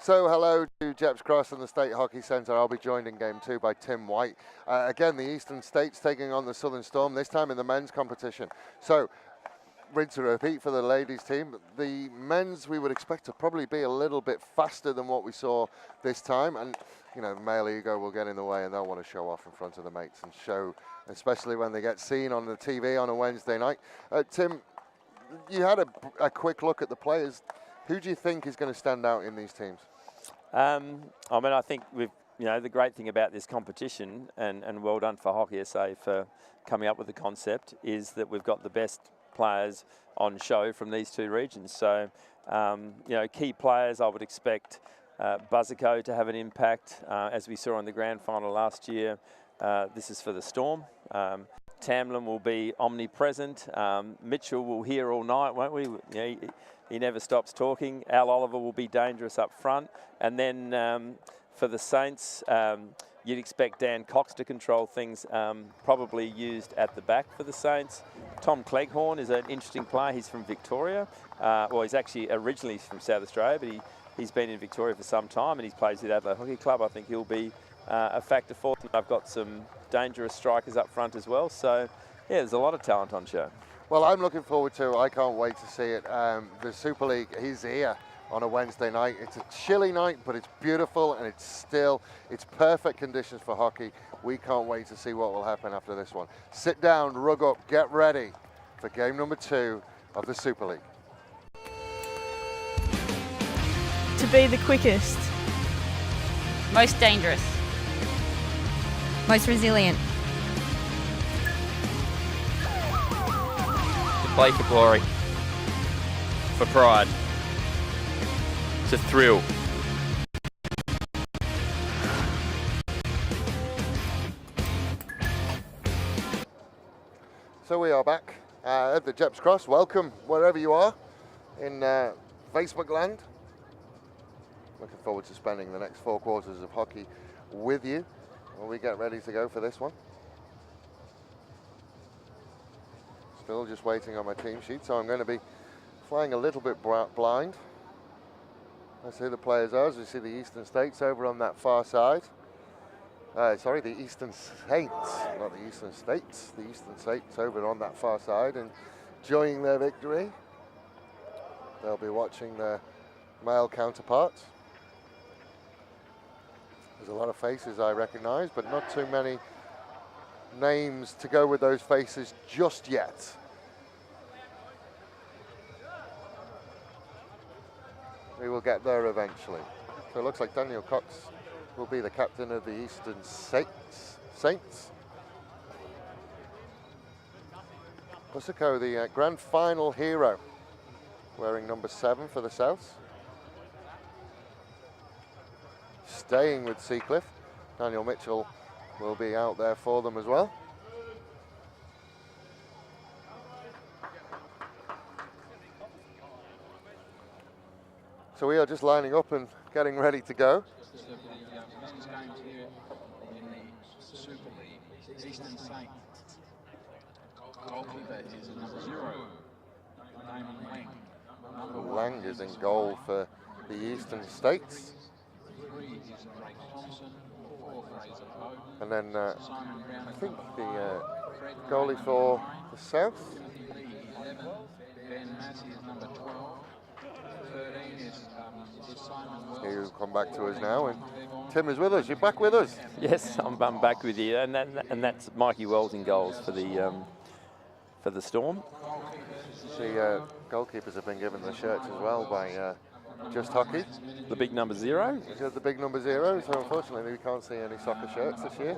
So hello to Jeps Cross and the State Hockey Centre. I'll be joined in Game 2 by Tim White. Again, the Eastern States taking on the Southern Storm, this time in the men's competition. So, rinse and repeat for the ladies team. The men's, we would expect to probably be a little bit faster than what we saw this time. And, you know, male ego will get in the way and they'll want to show off in front of the mates and show, especially when they get seen on the TV on a Wednesday night. Tim, you had a quick look at the players. Who do you think is going to stand out in these teams? I mean, I think the great thing about this competition, and well done for Hockey SA for coming up with the concept, is that we've got the best players on show from these two regions. So, key players, I would expect Buzzico to have an impact, as we saw in the grand final last year. This is for the Storm. Tamlin will be omnipresent. Mitchell will hear all night, won't we? He never stops talking. Al Oliver will be dangerous up front. And then for the Saints, you'd expect Dan Cox to control things, probably used at the back for the Saints. Tom Cleghorn is an interesting player. He's from Victoria. He's actually originally from South Australia, but he's been in Victoria for some time and he plays at Adelaide Hockey Club. I think he'll be a factor for them. I've got some dangerous strikers up front as well. So, yeah, there's a lot of talent on show. Well, I'm looking forward to it. I can't wait to see it. The Super League is here on a Wednesday night. It's a chilly night, but it's beautiful and it's perfect conditions for hockey. We can't wait to see what will happen after this one. Sit down, rug up, get ready for game number 2 of the Super League. To be the quickest. Most dangerous. Most resilient. To play for glory. For pride. To thrill. So we are back at the Jeps Cross. Welcome wherever you are in Facebook land. Looking forward to spending the next 4 quarters of hockey with you when we get ready to go for this one. Still just waiting on my team sheet, so I'm going to be flying a little bit blind. Let's see who the players are. As we see the Eastern States over on that far side. The Eastern Saints, not the Eastern States. The Eastern States over on that far side and enjoying their victory. They'll be watching their male counterparts. There's a lot of faces I recognize, but not too many names to go with those faces just yet. We will get there eventually. So it looks like Daniel Cox will be the captain of the Eastern Saints. Buzzico, the grand final hero, wearing number 7 for the South. Staying with Seacliff. Daniel Mitchell will be out there for them as well. So we are just lining up and getting ready to go. Lang is in goal for the Eastern States. And then I think the goalie for the South. He'll come back to us now, and Tim is with us. You're back with us. Yes, I'm back with you, and that's Mikey Wells in goals for the Storm. The goalkeepers have been given the shirts as well by Just Hockey. The big number 0. The big number 0. So unfortunately, we can't see any soccer shirts this year.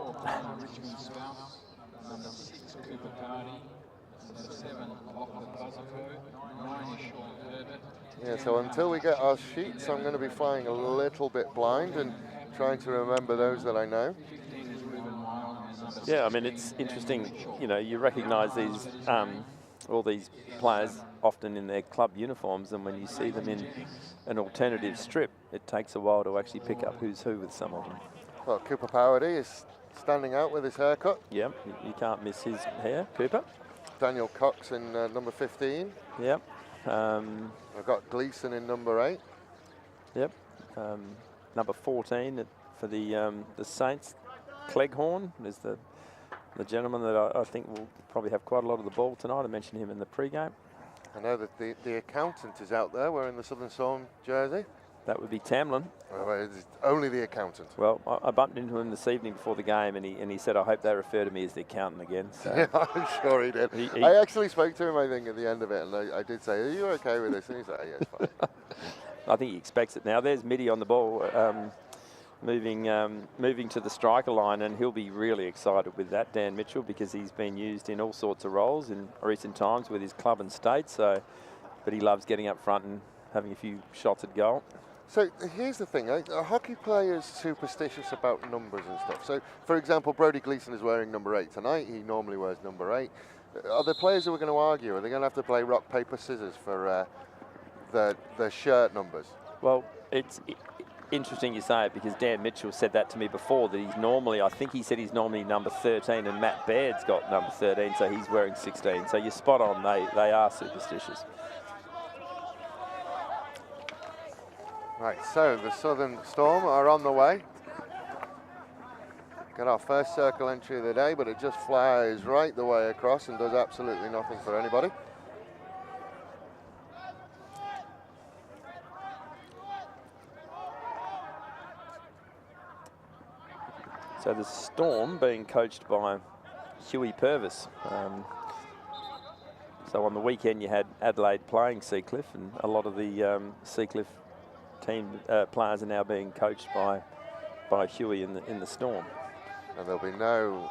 Yeah, so until we get our sheets, I'm going to be flying a little bit blind and trying to remember those that I know. Yeah, I mean, it's interesting, you recognise these, all these players often in their club uniforms, and when you see them in an alternative strip, it takes a while to actually pick up who's who with some of them. Well, Cooper Powerty is standing out with his haircut. Yep, you can't miss his hair, Cooper. Daniel Cox in number 15. Yep. I've got Gleason in number 8. Yep. number 14 for the Saints, Cleghorn, is the gentleman that I think will probably have quite a lot of the ball tonight. I mentioned him in the pre-game. I know that the accountant is out there wearing the Southern Storm jersey. That would be Tamlin. Well, it's only the accountant. Well, I bumped into him this evening before the game, and he said, I hope they refer to me as the accountant again. So. Yeah, I'm sure he did. I actually spoke to him, I think, at the end of it, and I did say, are you okay with this? And he said, yeah, it's fine. I think he expects it now. There's Mitty on the ball, moving to the striker line, and he'll be really excited with that, Dan Mitchell, because he's been used in all sorts of roles in recent times with his club and state. So, but he loves getting up front and having a few shots at goal. So here's the thing, are hockey players superstitious about numbers and stuff? So, for example, Brody Gleeson is wearing number 8 tonight. He normally wears number 8. Are there players who are going to argue? Are they going to have to play rock, paper, scissors for the shirt numbers? Well, it's interesting you say it, because Dan Mitchell said that to me before, that he's normally, I think he said he's normally number 13, and Matt Baird's got number 13, so he's wearing 16. So you're spot on, they are superstitious. Right, so the Southern Storm are on the way. Got our first circle entry of the day, but it just flies right the way across and does absolutely nothing for anybody. So the Storm being coached by Huey Purvis. So on the weekend you had Adelaide playing Seacliff, and a lot of the Seacliff team players are now being coached by Huey in the Storm. And there'll be no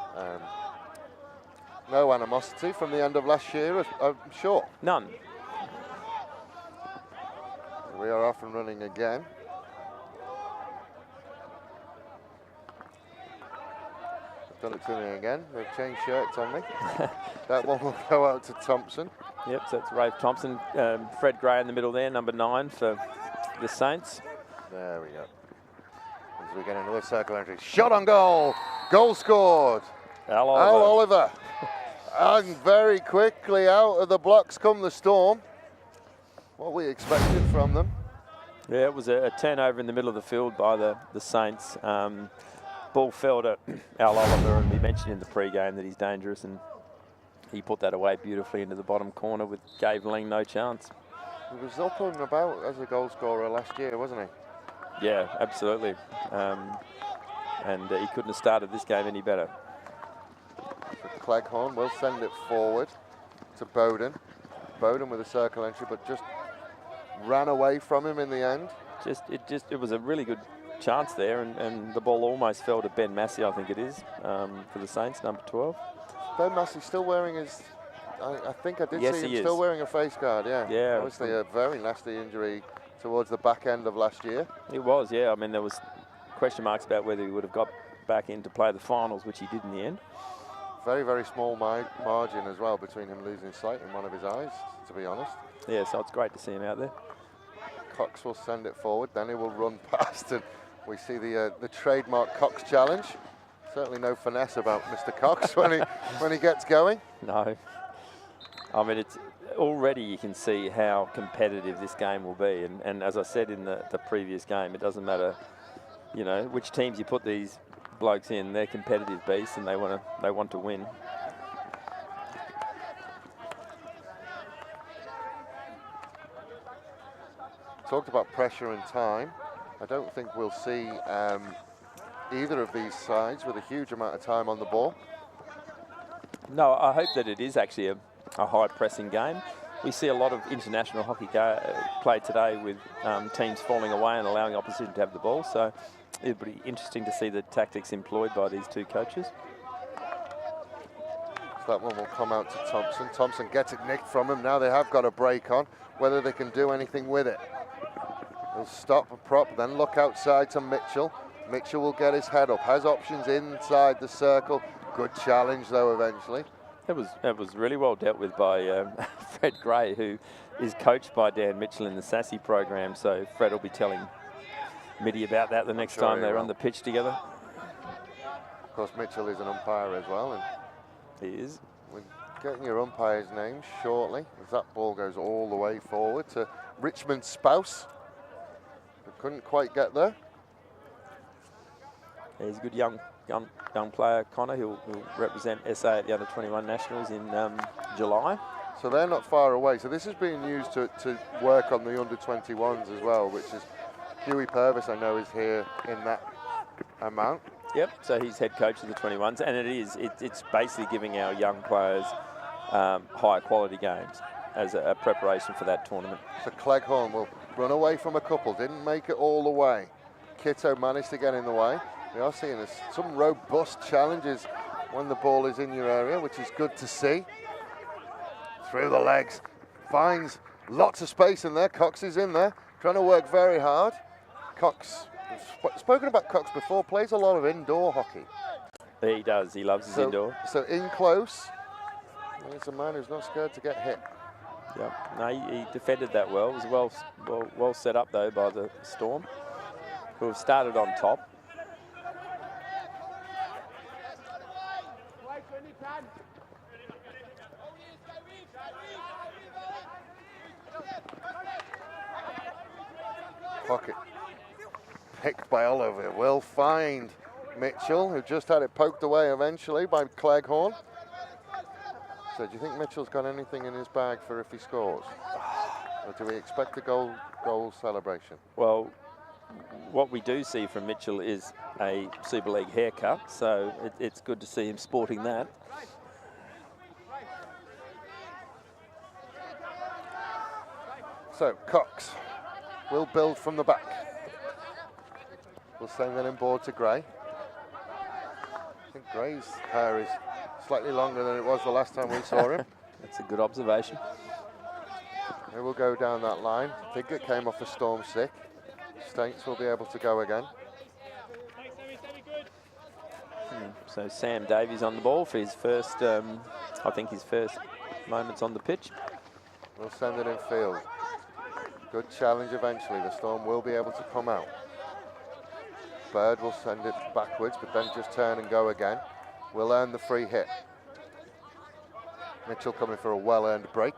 animosity from the end of last year, I'm sure. None. We are off and running again. They've done it to me again. They've changed shirts on me. That one will go out to Thompson. Yep, so it's Rafe Thompson, Fred Gray in the middle there, number 9 for the Saints. There we go. As we get another circle entry. Shot on goal. Goal scored. Al Oliver. And very quickly out of the blocks come the Storm. What we expected from them. Yeah, it was a turnover in the middle of the field by the Saints. Ball fell to Al Oliver, and we mentioned in the pre-game that he's dangerous, and he put that away beautifully into the bottom corner, with gave Ling no chance. He was up and about as a goal scorer last year, wasn't he? Yeah, absolutely. And he couldn't have started this game any better. So Cleghorn will send it forward to Bowden. Bowden with a circle entry, but just ran away from him in the end. It was a really good chance there, and the ball almost fell to Ben Massey, I think it is, for the Saints, number 12. Ben Massey still wearing his, I think I did yes, see him he still is. wearing a face guard, yeah. Yeah. Obviously a very nasty injury towards the back end of last year. It was, yeah. I mean, there was question marks about whether he would have got back in to play the finals, which he did in the end. Very, very small margin as well between him losing sight in one of his eyes, to be honest. Yeah, so it's great to see him out there. Cox will send it forward, then he will run past, and we see the trademark Cox challenge. Certainly no finesse about Mr. Cox when he gets going. No. I mean, it's already you can see how competitive this game will be. And as I said in the previous game, it doesn't matter, you know, which teams you put these blokes in. They're competitive beasts, and they want to win. Talked about pressure and time. I don't think we'll see either of these sides with a huge amount of time on the ball. No, I hope that it is actually a high-pressing game. We see a lot of international hockey played today with teams falling away and allowing opposition to have the ball. So it'll be interesting to see the tactics employed by these two coaches. So that one will come out to Thompson. Thompson gets it nicked from him. Now they have got a break on. Whether they can do anything with it. He'll stop a prop, then look outside to Mitchell. Mitchell will get his head up, has options inside the circle. Good challenge though eventually. It was really well dealt with by Fred Gray, who is coached by Dan Mitchell in the Sassy program. So Fred will be telling Mitty about that the next time they're on the pitch together. Of course, Mitchell is an umpire as well, and he is. We're getting your umpire's name shortly, as that ball goes all the way forward to Richmond Spouse, who couldn't quite get there. He's a good young player, Connor. He'll represent SA at the Under-21 Nationals in July. So they're not far away. So this is being used to work on the Under-21s as well, which is Huey Purvis, I know, is here in that amount. Yep, so he's head coach of the 21s, and it's basically giving our young players higher quality games as a preparation for that tournament. So Cleghorn will run away from a couple, didn't make it all the way. Kitto managed to get in the way. We are seeing some robust challenges when the ball is in your area, which is good to see. Through the legs, finds lots of space in there. Cox is in there, trying to work very hard. Cox, we've spoken about Cox before, plays a lot of indoor hockey. He does, he loves his indoor. So in close, he's a man who's not scared to get hit. Yeah, no, he defended that well. It was well set up though by the Storm, who have started on top. Pocket picked by Oliver. Will find Mitchell, who just had it poked away eventually by Cleghorn. So do you think Mitchell's got anything in his bag for if he scores? Or do we expect a goal celebration? Well, what we do see from Mitchell is a Super League haircut, so it's good to see him sporting that. So Cox will build from the back. We'll send that inboard to Gray. I think Gray's hair is slightly longer than it was the last time we saw him. That's a good observation. He will go down that line. Piggott came off the Storm sick. States will be able to go again. So Sam Davies on the ball for his first, I think his first moments on the pitch. We'll send it in field. Good challenge eventually. The Storm will be able to come out. Bird will send it backwards, but then just turn and go again. We'll earn the free hit. Mitchell coming for a well-earned break.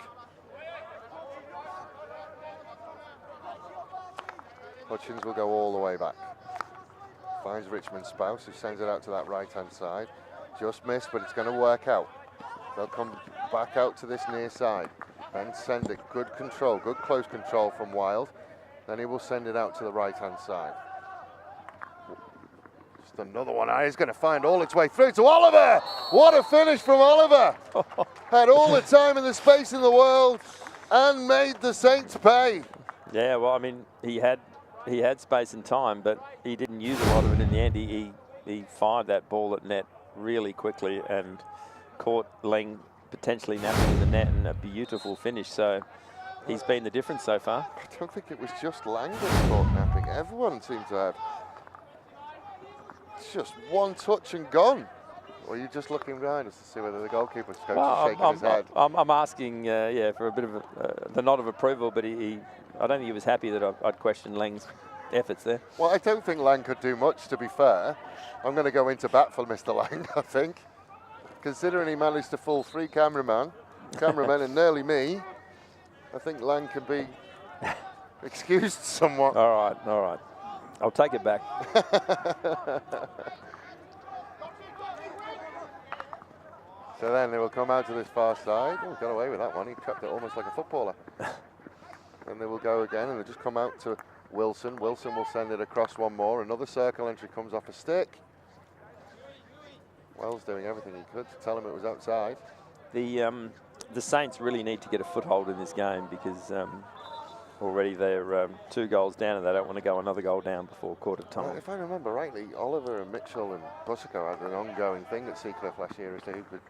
Hutchins will go all the way back. Finds Richmond Spouse, who sends it out to that right-hand side. Just missed, but it's going to work out. They'll come back out to this near side. Then send it. Good control, good close control from Wild. Then he will send it out to the right-hand side. Just another one. He's going to find all its way through to Oliver. What a finish from Oliver. Had all the time and the space in the world and made the Saints pay. Yeah, well, I mean, he had space and time, but he didn't use a lot of it in the end. He fired that ball at net really quickly and caught Leng potentially napping in the net, and a beautiful finish. So he's been the difference so far. I don't think it was just Lang that caught napping. Everyone seemed to have. It's just one touch and gone. Or are you just looking behind us to see whether the goalkeeper's coach is shaking his head? I'm asking, yeah, for a bit of the nod of approval, but I don't think he was happy that I'd questioned Lang's efforts there. Well, I don't think Lang could do much, to be fair. I'm going to go into bat for Mr. Lang, I think. Considering he managed to fool 3 cameramen and nearly me, I think Lang can be excused somewhat. All right. I'll take it back. So then they will come out to this far side. Oh, got away with that one. He trapped it almost like a footballer. And they will go again, and they just come out to Wilson. Wilson will send it across one more. Another circle entry comes off a stick. Wells doing everything he could to tell him it was outside. The Saints really need to get a foothold in this game because already they're 2 goals down, and they don't want to go another goal down before quarter time. Well, if I remember rightly, Oliver and Mitchell and Busico had an ongoing thing at Seacliff last year as to who could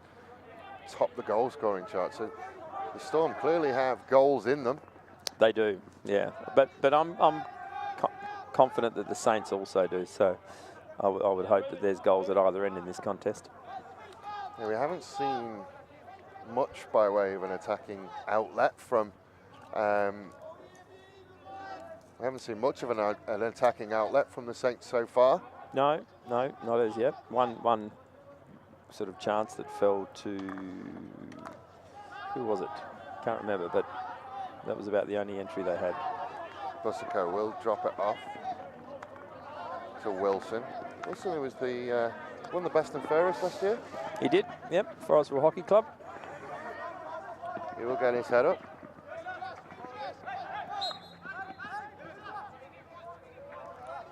top the goal scoring chart. So the Storm clearly have goals in them. They do, yeah. But I'm confident that the Saints also do. So I would hope that there's goals at either end in this contest. Yeah, we haven't seen much by way of an attacking outlet from. We haven't seen much of an attacking outlet from the Saints so far. No, not as yet. One sort of chance that fell to, who was it? Can't remember, but that was about the only entry they had. Busico will drop it off. to Wilson. Wilson, who was the won the best and fairest last year. He did, yep, Forestwell Hockey Club. He will get his head up.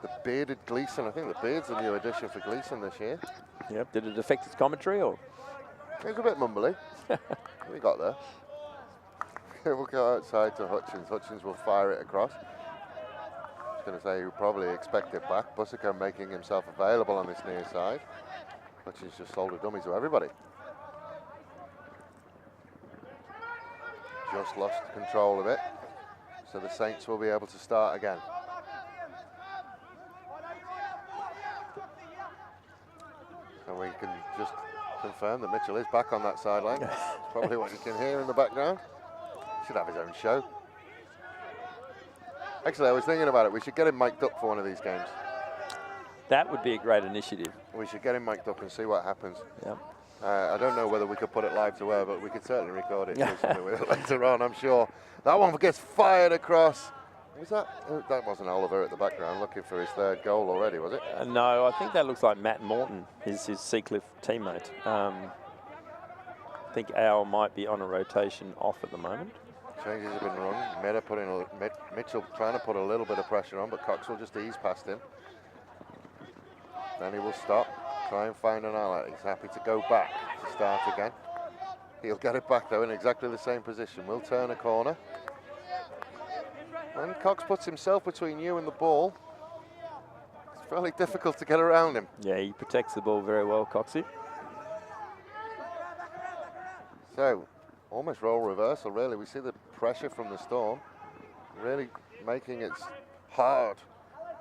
The bearded Gleeson. I think the beard's a new addition for Gleeson this year. Yep, did it affect his commentary or? He was a bit mumbly. We got there. We'll go outside to Hutchins. Hutchins will fire it across. I was going to say he would probably expect it back. Bussico making himself available on this near side. Hutchins just sold a dummy to everybody. Just lost control of it. So the Saints will be able to start again. And we can just confirm that Mitchell is back on that sideline. That's probably what you can hear in the background. Should have his own show. Actually, I was thinking about it. We should get him mic'd up for one of these games. That would be a great initiative. We should get him mic'd up and see what happens. Yep. I don't know whether we could put it live to air, but we could certainly record it. Do something with it later on, I'm sure. That one gets fired across. Was that? That wasn't Oliver at the background looking for his third goal already, was it? No, I think that looks like Matt Morton, his Seacliff teammate. I think Al might be on a rotation off at the moment. Changes have been run. Mitchell trying to put a little bit of pressure on, but Cox will just ease past him. Then he will stop, try and find an outlet. He's happy to go back to start again. He'll get it back though in exactly the same position. We'll turn a corner. When Cox puts himself between you and the ball, it's fairly difficult to get around him. Yeah, he protects the ball very well, Coxie. So, almost role reversal really. We see the pressure from the Storm really making it hard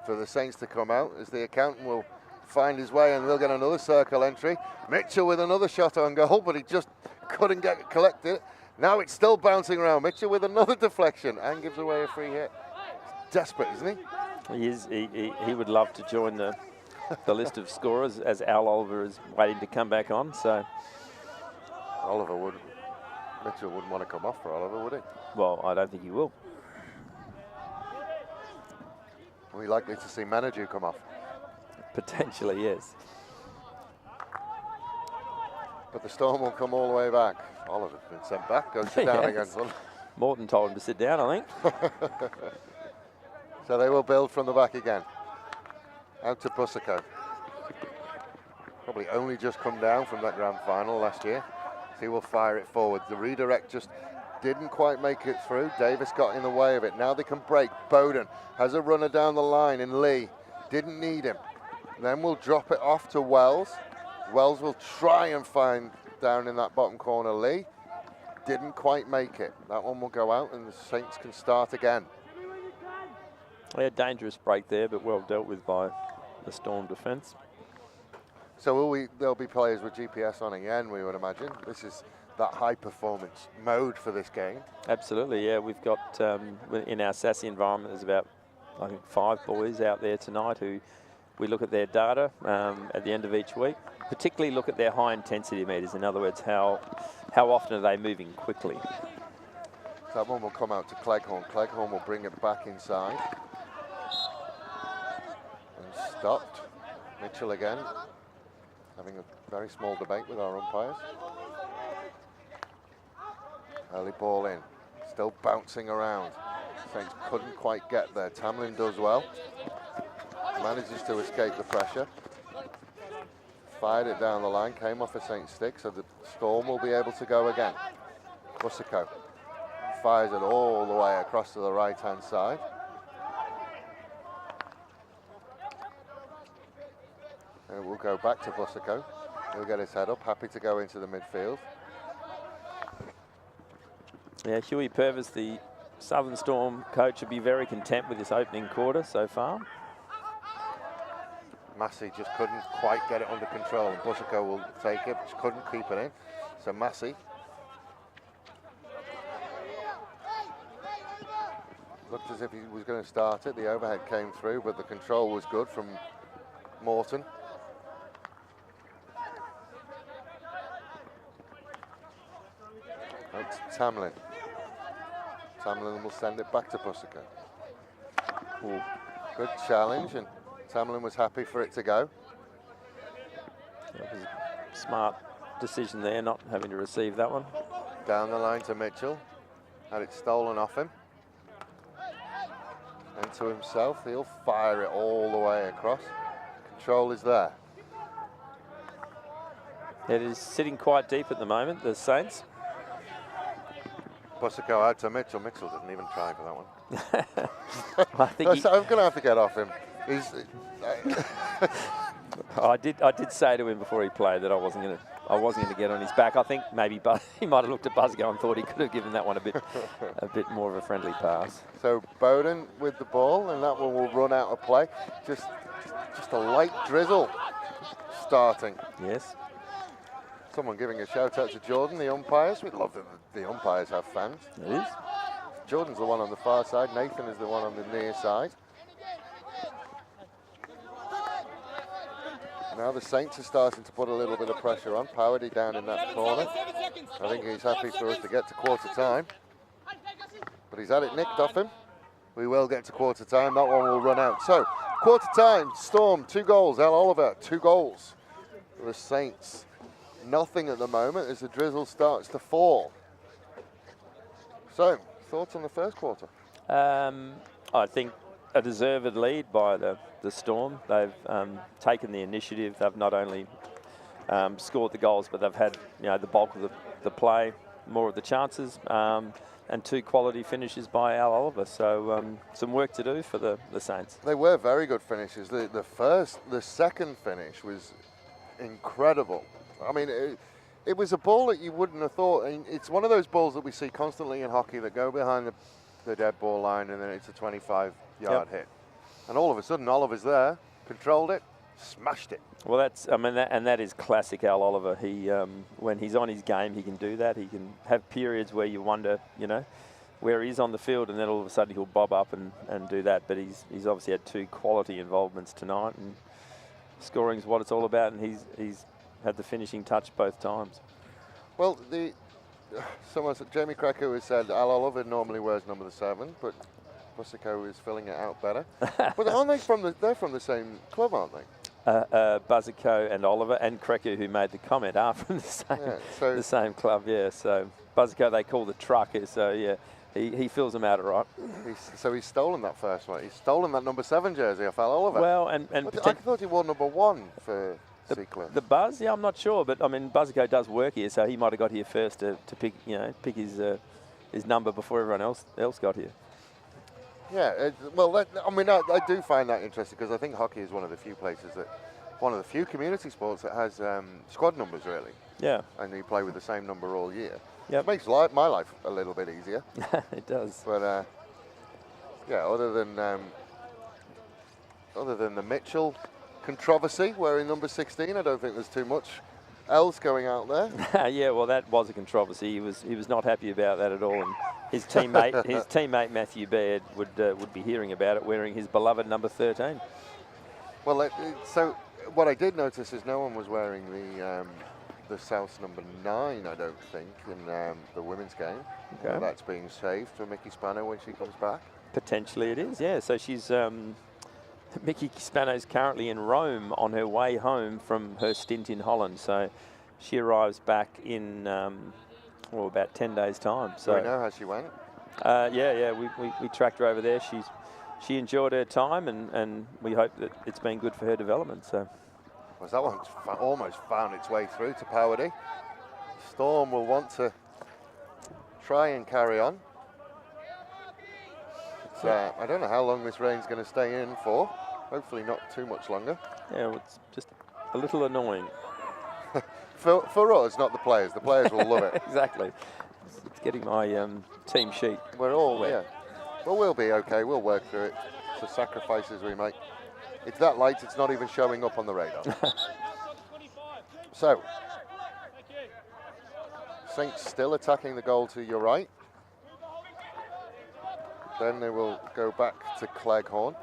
for the Saints to come out, as the accountant will find his way and we'll get another circle entry. Mitchell with another shot on goal, but he just couldn't get collected. Now it's still bouncing around. Mitchell with another deflection and gives away a free hit. He's desperate, isn't he? He is. He would love to join the list of scorers, as Al Oliver is waiting to come back on. So Mitchell wouldn't want to come off for Oliver, would he? Well, I don't think he will. Are we likely to see Manaju come off? Potentially, yes. But the Storm will come all the way back. Oliver's been sent back, goes sit down again. Morton told him to sit down, I think. So they will build from the back again. Out to Bussico. Probably only just come down from that grand final last year. So he will fire it forward. The redirect just didn't quite make it through. Davis got in the way of it. Now they can break. Bowden has a runner down the line in Lee. Didn't need him. Then we'll drop it off to Wells. Wells will try and find down in that bottom corner Lee. Didn't quite make it. That one will go out and the Saints can start again. Yeah, dangerous break there, but well dealt with by the Storm defence. So there'll be players with GPS on again, we would imagine. This is that high performance mode for this game. Absolutely, yeah. We've got, in our SASI environment, there's about, I think, 5 boys out there tonight who we look at their data at the end of each week, particularly look at their high intensity meters. In other words, how often are they moving quickly? So that one will come out to Cleghorn. Cleghorn will bring it back inside. And stopped. Mitchell again, having a very small debate with our umpires. Early ball in, still bouncing around. Saints couldn't quite get there. Tamlin does well. Manages to escape the pressure. Fired it down the line, came off a Saints stick, so the Storm will be able to go again. Bussico fires it all the way across to the right-hand side. And it will go back to Bussico. He'll get his head up, happy to go into the midfield. Yeah, Huey Purvis, the Southern Storm coach, would be very content with this opening quarter so far. Massey just couldn't quite get it under control, and Bussico will take it, just couldn't keep it in. So Massey looked as if he was going to start it. The overhead came through, but the control was good from Morton. Out to Tamlin. Tamlin will send it back to Bussico. Good challenge, and Tamlin was happy for it to go. That was a smart decision there, not having to receive that one. Down the line to Mitchell. Had it stolen off him. And to himself, he'll fire it all the way across. Control is there. It is sitting quite deep at the moment, the Saints. Busico out to Mitchell. Mitchell didn't even try for that one. I think I'm going to have to get off him. I did say to him before he played that I wasn't going to get on his back. I think maybe he might have looked at Busico and thought he could have given that one a bit more of a friendly pass. So Bowden with the ball, and that one will run out of play. Just a light drizzle starting. Yes. Someone giving a shout out to Jordan, the umpires. We'd love that the umpires have fans. It is. Jordan's the one on the far side. Nathan is the one on the near side. Now the Saints are starting to put a little bit of pressure on. Powerdy down in that corner. I think he's happy for us to get to quarter time. But he's had it nicked off him. We will get to quarter time. That one will run out. So, quarter time, Storm, 2 goals. Al Oliver, 2 goals for the Saints. Nothing at the moment as the drizzle starts to fall. So, thoughts on the first quarter? I think a deserved lead by the Storm. They've taken the initiative. They've not only scored the goals, but they've had the bulk of the play, more of the chances, and 2 quality finishes by Al Oliver. So some work to do for the Saints. They were very good finishes. The second finish was incredible. I mean, it was a ball that you wouldn't have thought. And it's one of those balls that we see constantly in hockey that go behind the dead ball line, and then it's a 25-yard hit. And all of a sudden, Oliver's there, controlled it, smashed it. Well, that is classic Al Oliver. He, when he's on his game, he can do that. He can have periods where you wonder, where he's on the field, and then all of a sudden he'll bob up and do that. But he's obviously had 2 quality involvements tonight, and scoring is what it's all about. And he's had the finishing touch both times. Well, Jamie Krecker has said Al Oliver normally wears number 7, but Busico is filling it out better. But aren't they they're from the same club, aren't they? Busico and Oliver and Krecker, who made the comment, are from the same club. Yeah, so Busico they call the trucker. So yeah, he fills them out all right. He's stolen that first one. He's stolen that number 7 jersey off Al Oliver. Well, and I thought he wore number 1 for the Buzz. Yeah, I'm not sure, but I mean Busico does work here, so he might have got here first to pick his number before everyone else got here. Yeah, I do find that interesting because I think hockey is one of the few community sports that has squad numbers, really. Yeah. And you play with the same number all year. Yeah. It makes my life a little bit easier. It does. But other than the Mitchell controversy wearing number 16, I don't think there's too much else going out there. Yeah, well, that was a controversy. He was not happy about that at all, and his teammate Matthew Baird would be hearing about it, wearing his beloved number 13. Well, so what I did notice is no one was wearing the South number 9. I don't think in the women's game. Okay. That's being saved for Mickey Spano when she comes back. Potentially, it is. Yeah. So she's. Mickey Spano's currently in Rome on her way home from her stint in Holland. So she arrives back in about 10 days' time. So do we know how she went? Yeah. We tracked her over there. She enjoyed her time, and we hope that it's been good for her development. So. Well, that one's almost found its way through to Powerdy. Storm will want to try and carry on. I don't know how long this rain's going to stay in for. Hopefully not too much longer. Yeah, well, it's just a little annoying. for us, not the players. The players will love it. Exactly. It's getting my team sheet. We're all wet. Yeah. Well, we'll be okay. We'll work through it. It's the sacrifices we make. It's that light, it's not even showing up on the radar. So, Saints still attacking the goal to your right. Then they will go back to Cleghorn.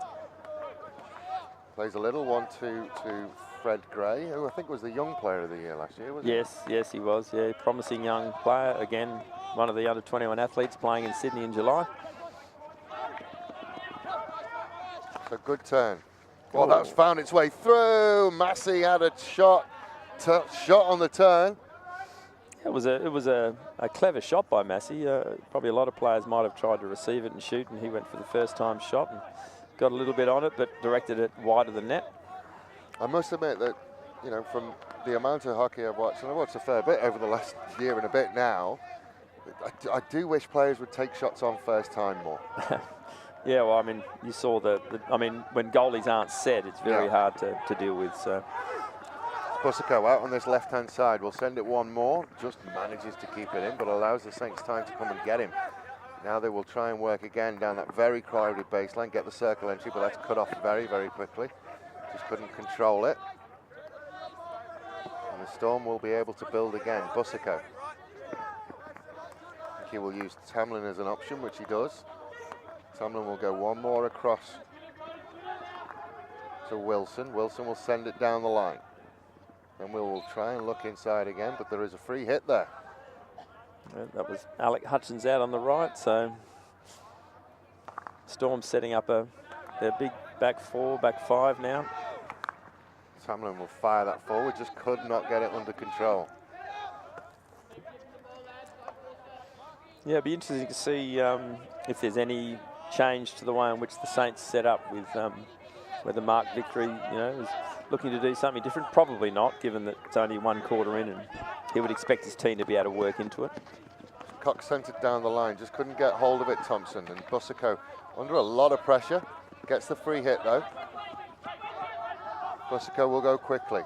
Plays a little 1-2 to Fred Gray, who I think was the young player of the year last year, wasn't he? Yes, he was. Yeah, promising young player. Again, one of the under 21 athletes playing in Sydney in July. A good turn. Well, that's found its way through. Massey had a shot on the turn. It was a clever shot by Massey. Probably a lot of players might have tried to receive it and shoot, and he went for the first time shot and got a little bit on it, but directed it wide of the net. I must admit that, you know, from the amount of hockey I've watched, and I've watched a fair bit over the last year and a bit now, I do wish players would take shots on first time more. Yeah, well, I mean, you saw I mean, when goalies aren't set, it's very hard to deal with. So Busico out on this left-hand side. We'll send it one more. Just manages to keep it in, but allows the Saints time to come and get him. Now they will try and work again down that very crowded baseline, get the circle entry, but that's cut off very, very quickly. Just couldn't control it. And the Storm will be able to build again. Busico. I think he will use Tamlin as an option, which he does. Tamlin will go one more across to Wilson. Wilson will send it down the line. Then we will try and look inside again, but there is a free hit there. that was Alec Hutchins out on the right, so Storm setting up their big back four, back five now. Tamlin will fire that forward, just could not get it under control. Yeah, it'd be interesting to see if there's any change to the way in which the Saints set up with whether Mark Vickery, you know, is looking to do something different. Probably not, given that it's only one quarter in and he would expect his team to be able to work into it. Cox sent it down the line, just couldn't get hold of it, Thompson. And Busico under a lot of pressure, gets the free hit though. Busico will go quickly.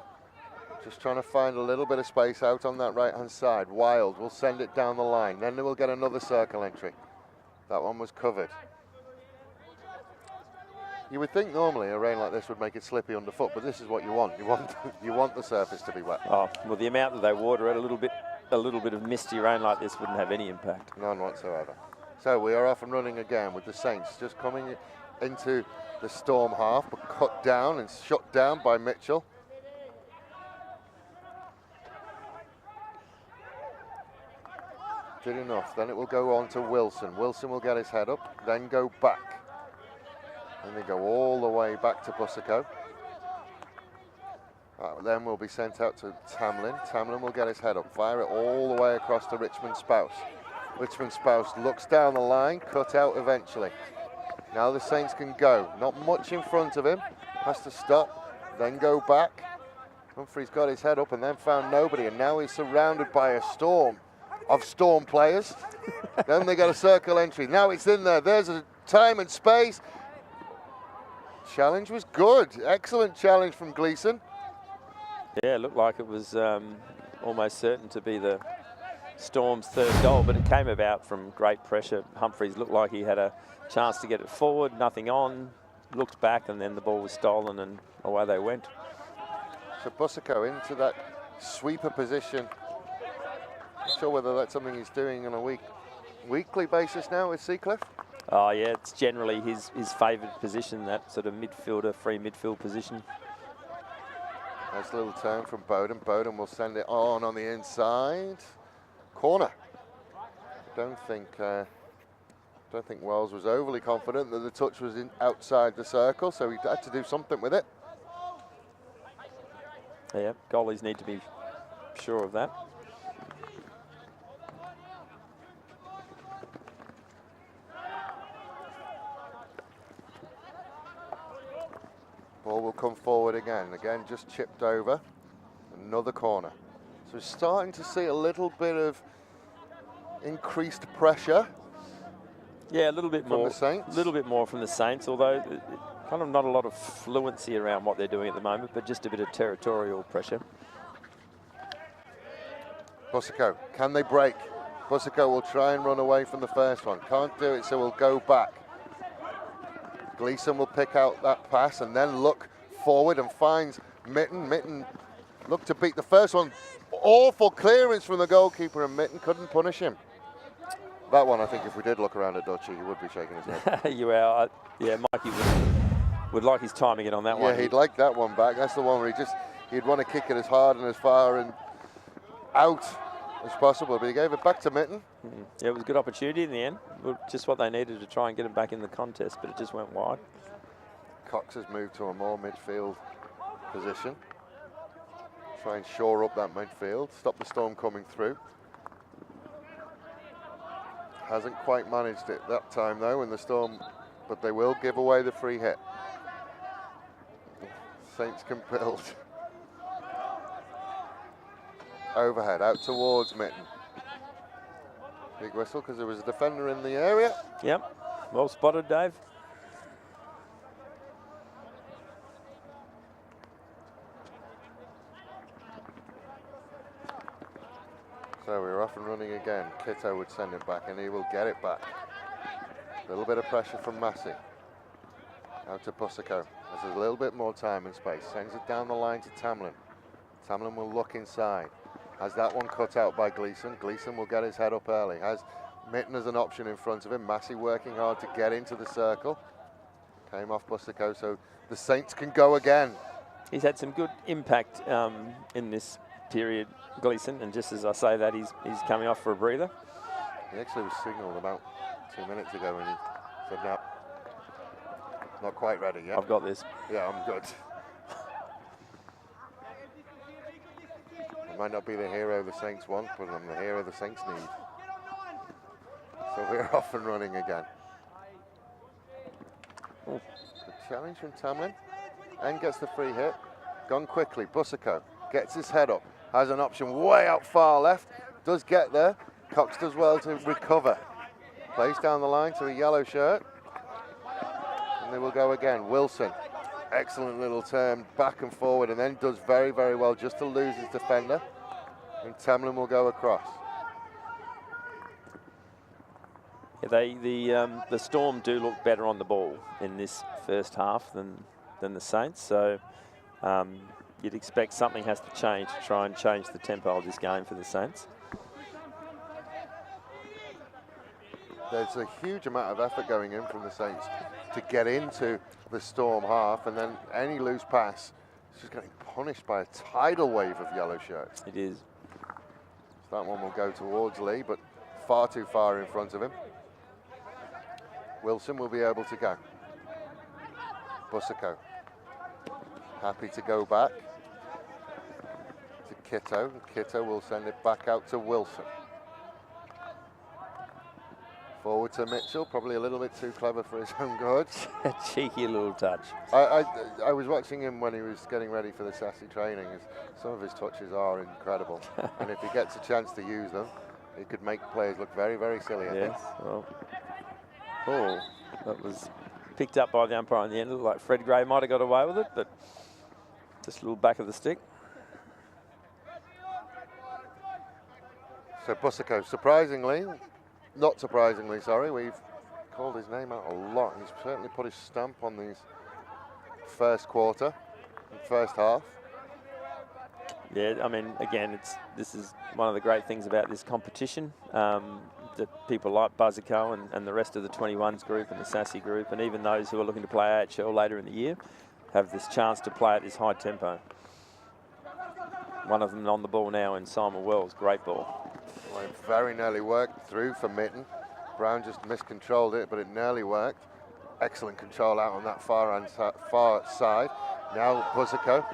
Just trying to find a little bit of space out on that right-hand side. Wild will send it down the line. Then they will get another circle entry. That one was covered. You would think normally a rain like this would make it slippy underfoot, but this is what you want. You want the surface to be wet. Oh, well, the amount that they water it, a little bit of misty rain like this wouldn't have any impact. None whatsoever. So we are off and running again with the Saints just coming into the Storm half, but cut down and shut down by Mitchell. Did enough. Then it will go on to Wilson. Wilson will get his head up, then go back. And they go all the way back to Busico. Then will be sent out to Tamlin. Tamlin will get his head up, fire it all the way across to Richmond Spouse. Richmond Spouse looks down the line, cut out eventually. Now the Saints can go. Not much in front of him. Has to stop, then go back. Humphrey's got his head up and then found nobody. And now he's surrounded by a storm of Storm players. Then they got a circle entry. Now it's in there. There's a time and space. Challenge was good. Excellent challenge from Gleeson. Yeah, it looked like it was almost certain to be the Storm's third goal, but it came about from great pressure. Humphreys looked like he had a chance to get it forward, nothing on, looked back, and then the ball was stolen and away they went. So Busico into that sweeper position. Not sure whether that's something he's doing on a weekly basis now with Seacliff. Oh yeah, it's generally his favoured position, that sort of midfielder, free midfield position. Nice little turn from Bowden. Bowden will send it on the inside. Corner. Don't think Wells was overly confident that the touch was outside the circle, so he had to do something with it. Yeah, goalies need to be sure of that. Ball will come forward again. Again, just chipped over. Another corner. So we're starting to see a little bit of increased pressure. Yeah, a little bit more. From the Saints? A little bit more from the Saints, although kind of not a lot of fluency around what they're doing at the moment, but just a bit of territorial pressure. Busico, can they break? Busico will try and run away from the first one. Can't do it, so we'll go back. Gleeson will pick out that pass and then look forward and finds Mitten. Mitten looked to beat the first one. Awful clearance from the goalkeeper, and Mitten couldn't punish him. That one, I think, if we did look around at Dutchy, he would be shaking his head. You are, yeah, Mikey would like his timing in on that one. Yeah, he'd like that one back. That's the one where he'd want to kick it as hard and as far and out as possible, but he gave it back to Mitten. Yeah, it was a good opportunity in the end. Just what they needed to try and get him back in the contest, but it just went wide. Cox has moved to a more midfield position. Try and shore up that midfield, stop the Storm coming through. Hasn't quite managed it that time though in the Storm, but they will give away the free hit. Saints can build. Overhead, out towards Mitten. Big whistle because there was a defender in the area. Yep, well spotted, Dave. So we're off and running again. Kitto would send it back and he will get it back. A little bit of pressure from Massey. Out to Busico. There's a little bit more time and space. Sends it down the line to Tamlin. Tamlin will look inside. Has that one cut out by Gleeson. Gleeson will get his head up early. Has Mitten as an option in front of him. Massey working hard to get into the circle. Came off Busico, so the Saints can go again. He's had some good impact in this period, Gleeson, and just as I say that, he's coming off for a breather. He actually was signalled about 2 minutes ago and he said, no, not quite ready yet. I've got this. Yeah, I'm good. I might not be the hero the Saints want, but I'm the hero the Saints need. So we're off and running again. Good challenge from Tamlin. And gets the free hit. Gone quickly. Busico gets his head up. Has an option way out far left. Does get there. Cox does well to recover. Plays down the line to a yellow shirt. And they will go again. Wilson. Excellent little turn back and forward and then does very, very well just to lose his defender. And Tamlin will go across. Yeah, the Storm do look better on the ball in this first half than the Saints, so you'd expect something has to change to try and change the tempo of this game for the Saints. There's a huge amount of effort going in from the Saints to get into the Storm half, and then any loose pass is just getting punished by a tidal wave of yellow shirts. It is. So that one will go towards Lee, but far too far in front of him. Wilson will be able to go. Busico. Happy to go back to Kitto. Kitto will send it back out to Wilson. Forward to Mitchell, probably a little bit too clever for his own good. A cheeky little touch. I was watching him when he was getting ready for the Sassy training. Some of his touches are incredible. And if he gets a chance to use them, he could make players look very, very silly, I think. Yes, well. Oh, that was picked up by the umpire in the end. It looked like Fred Gray might have got away with it, but just a little back of the stick. So Busico, surprisingly, not surprisingly, sorry, we've called his name out a lot. He's certainly put his stamp on these first quarter and first half. Yeah, I mean, again, this is one of the great things about this competition, that people like Busico and the rest of the 21s group and the Sassy group, and even those who are looking to play AHL later in the year, have this chance to play at this high tempo. One of them on the ball now in Simon Wells, great ball. Well, it very nearly worked through for Mitten. Brown just miscontrolled it, but it nearly worked. Excellent control out on that far side. Now Busico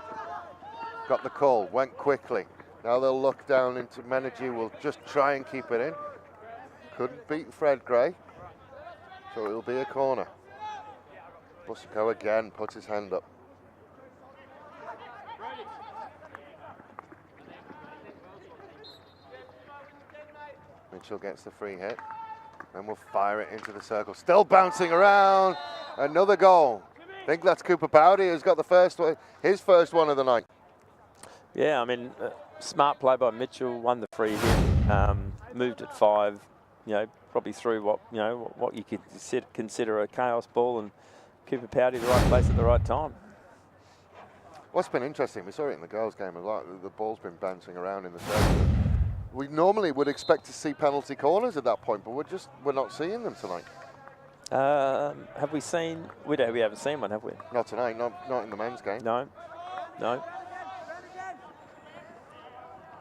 got the call, went quickly. Now they'll look down into Menadue, will just try and keep it in. Couldn't beat Fred Gray, so it'll be a corner. Busico again puts his hand up. Mitchell gets the free hit, and we'll fire it into the circle. Still bouncing around, another goal. I think that's Cooper Powdy who's got the first one, his first one of the night. Yeah, I mean, smart play by Mitchell, won the free hit, moved at 5, you know, probably through what you could consider a chaos ball, and Cooper Powdy the right place at the right time. What's been interesting, we saw it in the girls' game a lot, the ball's been bouncing around in the circle. We normally would expect to see penalty corners at that point, but we're not seeing them tonight. Have we seen? We haven't seen one, have we? Not tonight, not in the men's game. No, no.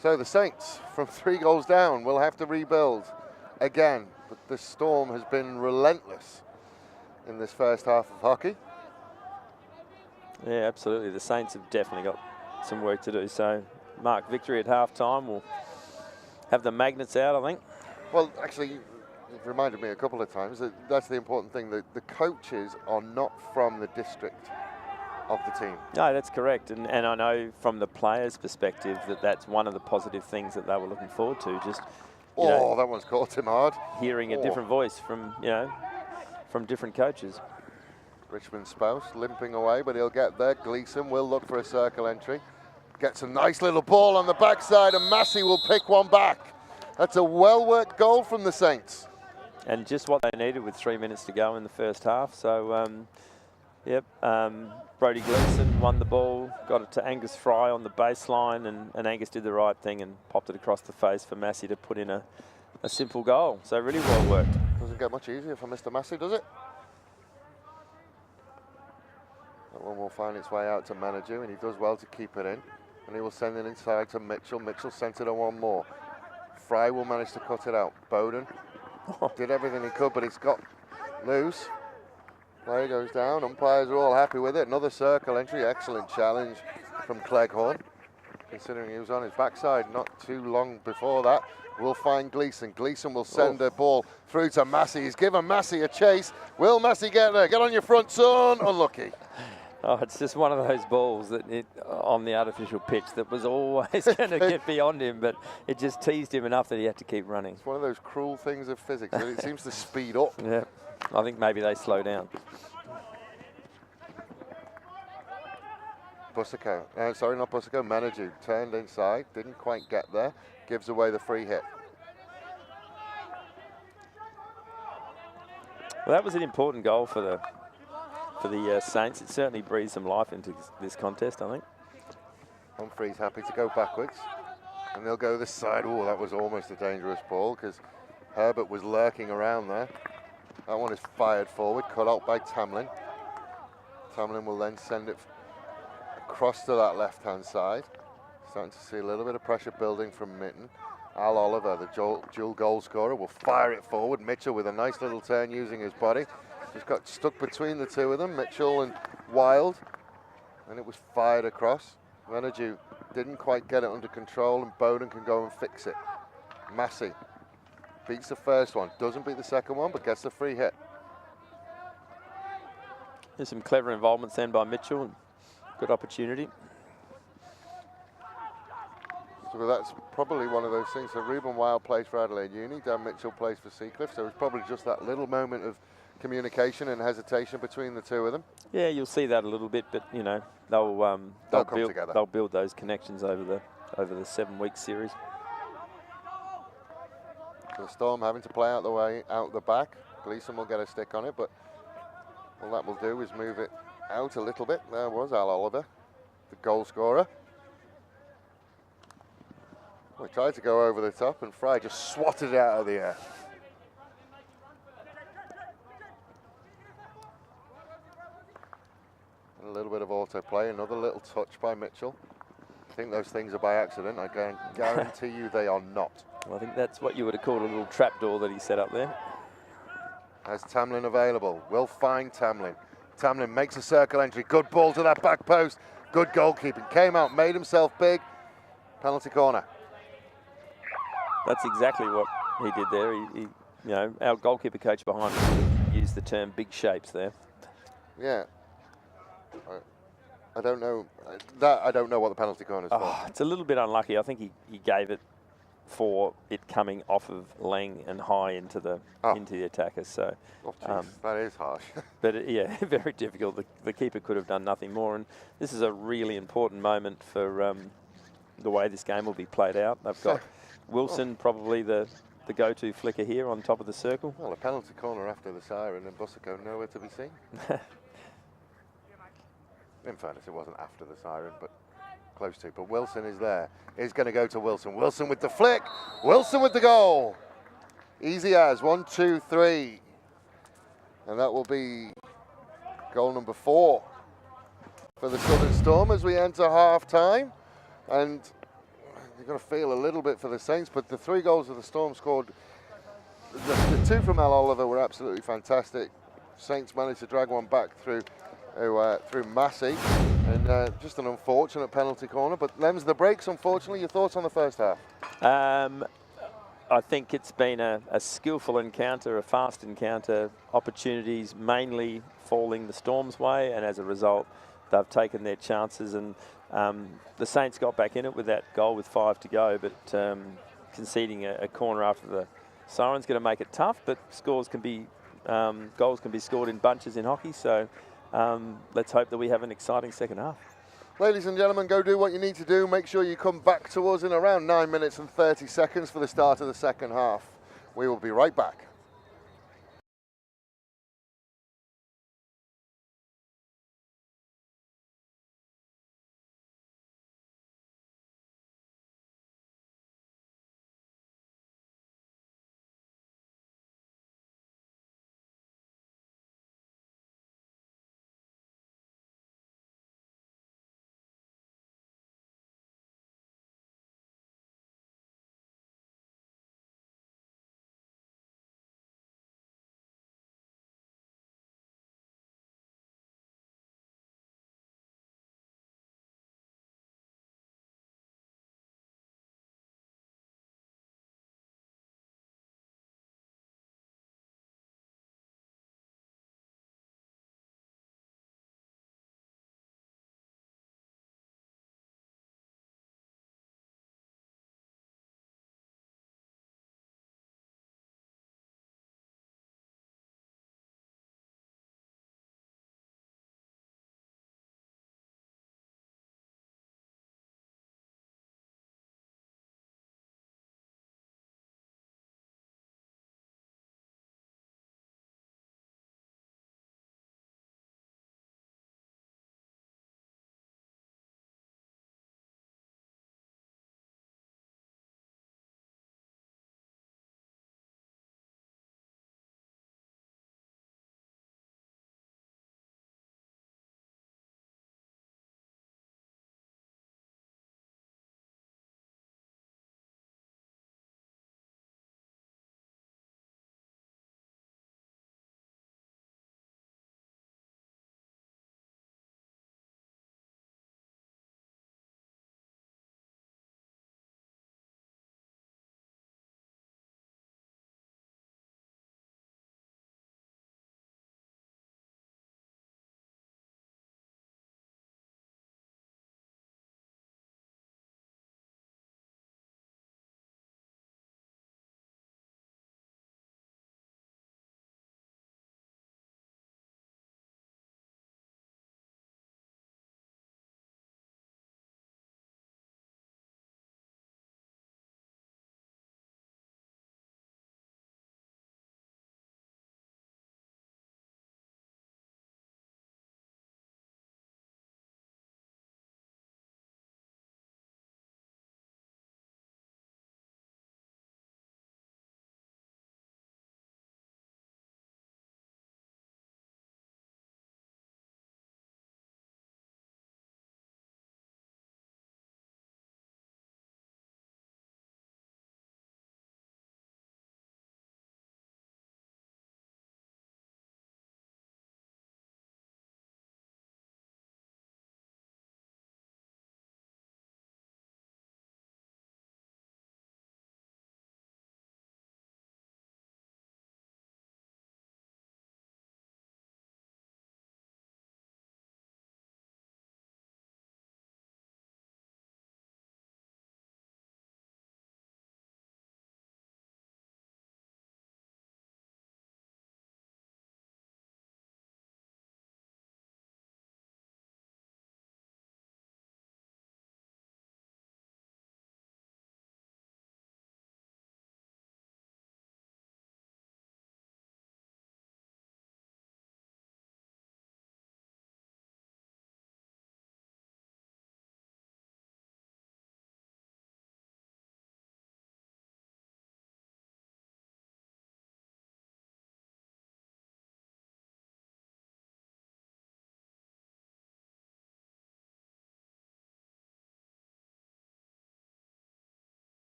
So the Saints, from 3 goals down, will have to rebuild again. But the Storm has been relentless in this first half of hockey. Yeah, absolutely. The Saints have definitely got some work to do. So, mark victory at half-time. We'll have the magnets out, I think. Well, actually, you've reminded me a couple of times that that's the important thing. That the coaches are not from the district of the team. No, that's correct. And I know from the players' perspective that that's one of the positive things that they were looking forward to. Just, you know, That one's caught him hard. hearing a different voice from, you know, from different coaches. Richmond Spouse limping away, but he'll get there. Gleeson will look for a circle entry. Gets a nice little ball on the backside, and Massey will pick one back. That's a well-worked goal from the Saints. And just what they needed with 3 minutes to go in the first half. So, Brody Gleeson won the ball, got it to Angus Fry on the baseline, and Angus did the right thing and popped it across the face for Massey to put in a simple goal. So really well worked. Doesn't get much easier for Mr. Massey, does it? That one will find its way out to Manaju, and he does well to keep it in. And he will send it inside to Mitchell. Mitchell sent it on one more. Fry will manage to cut it out. Bowden did everything he could, but it's got loose. Play goes down. Umpires are all happy with it. Another circle entry. Excellent challenge from Cleghorn, considering he was on his backside not too long before that. We'll find Gleeson. Gleeson will send the ball through to Massey. He's given Massey a chase. Will Massey get there? Get on your front, son. Unlucky. Oh, it's just one of those balls that on the artificial pitch that was always going to get beyond him, but it just teased him enough that he had to keep running. It's one of those cruel things of physics that it seems to speed up. Yeah, I think maybe they slow down. Busico, sorry, not Busico, Manaju turned inside, didn't quite get there, gives away the free hit. Well, that was an important goal for the Saints. It certainly breathed some life into this contest, I think. Humphreys happy to go backwards, and they'll go this side. Oh, that was almost a dangerous ball because Herbert was lurking around there. That one is fired forward, cut out by Tamlin. Tamlin will then send it across to that left-hand side. Starting to see a little bit of pressure building from Mitten. Al Oliver, the dual goal scorer, will fire it forward. Mitchell with a nice little turn using his body. Just got stuck between the two of them, Mitchell and Wild, and it was fired across. Manaju didn't quite get it under control, and Bowden can go and fix it. Massey beats the first one, doesn't beat the second one, but gets the free hit. There's some clever involvements then by Mitchell, and good opportunity. So that's probably one of those things. So Reuben Wild plays for Adelaide Uni, Dan Mitchell plays for Seacliff, so it's probably just that little moment of communication and hesitation between the two of them. Yeah, you'll see that a little bit, but you know they'll come together. They'll build those connections over the 7-week series. So the Storm having to play out the back. Gleeson will get a stick on it, but all that will do is move it out a little bit. There was Al Oliver, the goal scorer. Well, he tried to go over the top, and Fry just swatted it out of the air. A little bit of autoplay, another little touch by Mitchell. I think those things are by accident. I guarantee you they are not. Well, I think that's what you would have called a little trapdoor that he set up there. Has Tamlin available. We'll find Tamlin. Tamlin makes a circle entry. Good ball to that back post. Good goalkeeping. Came out, made himself big. Penalty corner. That's exactly what he did there. He you know, our goalkeeper coach behind us used the term big shapes there. Yeah. I don't know. I don't know what the penalty corner is for. It's a little bit unlucky. I think he gave it for it coming off of Lang and high into the attackers. So, that is harsh. But yeah, very difficult. The keeper could have done nothing more. And this is a really important moment for the way this game will be played out. They've got Wilson, probably the go-to flicker here on top of the circle. Well, a penalty corner after the siren, and Busico nowhere to be seen. In fairness, it wasn't after the siren, but close to. But Wilson is there. He's going to go to Wilson. Wilson with the flick. Wilson with the goal. Easy as 1, 2, 3. And that will be goal number 4 for the Southern Storm as we enter half-time. And you're going to feel a little bit for the Saints, but the 3 goals of the Storm scored, the 2 from Al Oliver were absolutely fantastic. Saints managed to drag one back through Massey. And just an unfortunate penalty corner, but Lems the breaks, unfortunately. Your thoughts on the first half? I think it's been a skillful encounter, a fast encounter, opportunities mainly falling the Storm's way, and as a result, they've taken their chances. And the Saints got back in it with that goal with 5 to go, but conceding a corner after the siren's going to make it tough. But goals can be scored in bunches in hockey, so let's hope that we have an exciting second half. Ladies and gentlemen, go do what you need to do. Make sure you come back to us in around 9 minutes and 30 seconds for the start of the second half. We will be right back.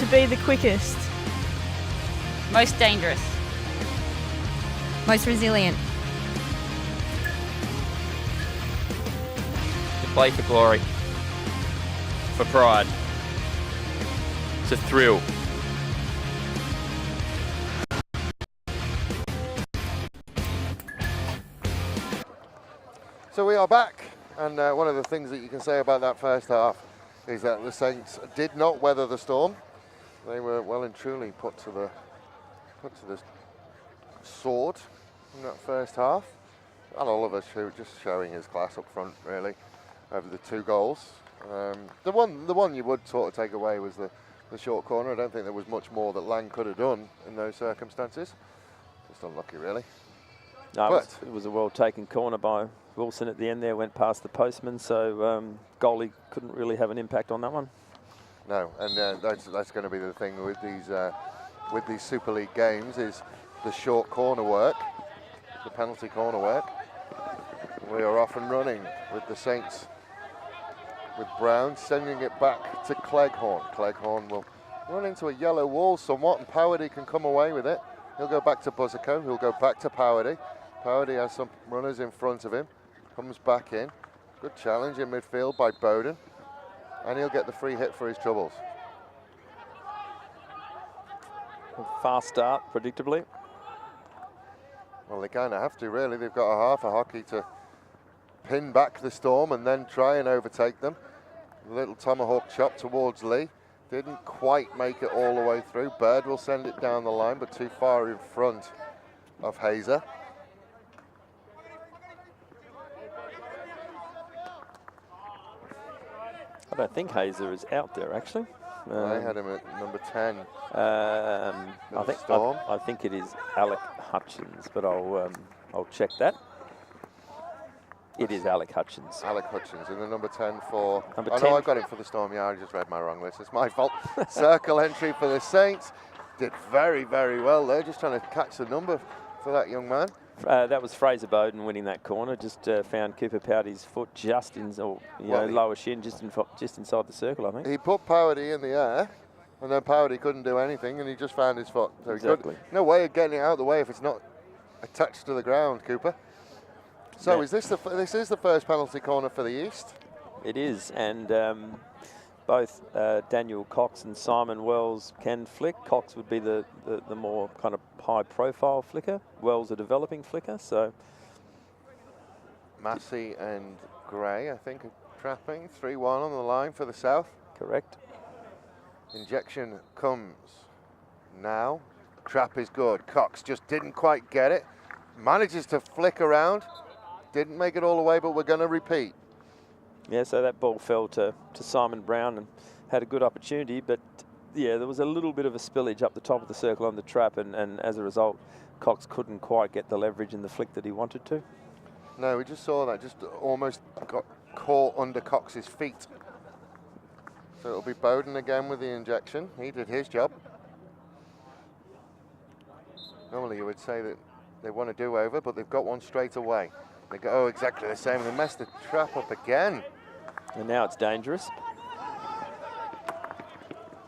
To be the quickest. Most dangerous. Most resilient. To play for glory. For pride. To thrill. So we are back, and one of the things that you can say about that first half is that the Saints did not weather the storm. They were well and truly put to the sword in that first half. And Oliver just showing his class up front, really, over the 2 goals. The one you would sort of take away was the short corner. I don't think there was much more that Lang could have done in those circumstances. Just unlucky, really. No, it was a well-taken corner by Wilson at the end there, went past the postman, so goalie couldn't really have an impact on that one. No, and that's going to be the thing with these Super League games, is the short corner work, the penalty corner work. We are off and running with the Saints, with Brown sending it back to Cleghorn. Cleghorn will run into a yellow wall somewhat, and Powerty can come away with it. He'll go back to Buzzico, who'll go back to Powerty. Powerty has some runners in front of him, comes back in. Good challenge in midfield by Bowden, and he'll get the free hit for his troubles. Fast start, predictably. Well, they kind of have to, really. They've got a half a hockey to pin back the Storm and then try and overtake them. A little tomahawk chop towards Lee. Didn't quite make it all the way through. Bird will send it down the line, but too far in front of Hazer. I don't think Hazer is out there, actually. I had him at number 10. I think it is Alec Hutchins, but I'll check that. It is Alec Hutchins. Alec Hutchins in the number 10 for... Number 10. No, I've got him for the Storm. Yeah, I just read my wrong list. It's my fault. Circle entry for the Saints. Did very, very well there. Just trying to catch the number for that young man. That was Fraser Bowden winning that corner. Just found Cooper Powdy's foot just in, or lower shin, just inside the circle, I think. He put Powerty in the air, and then Powerty couldn't do anything, and he just found his foot. So exactly. No way of getting it out of the way if it's not attached to the ground, Cooper. So is this the first penalty corner for the East? It is, and both Daniel Cox and Simon Wells can flick. Cox would be the more kind of high-profile flicker. Wells a developing flicker, so... Massey and Gray, I think, are trapping. 3-1 on the line for the South. Correct. Injection comes now. Trap is good. Cox just didn't quite get it. Manages to flick around. Didn't make it all the way, but we're going to repeat. Yeah, so that ball fell to Simon Brown and had a good opportunity, but yeah, there was a little bit of a spillage up the top of the circle on the trap, and as a result, Cox couldn't quite get the leverage in the flick that he wanted to. No, we just saw that, just almost got caught under Cox's feet. So it'll be Bowden again with the injection. He did his job. Normally you would say that they want a do-over, but they've got one straight away. They go exactly the same. They messed the trap up again. And now it's dangerous.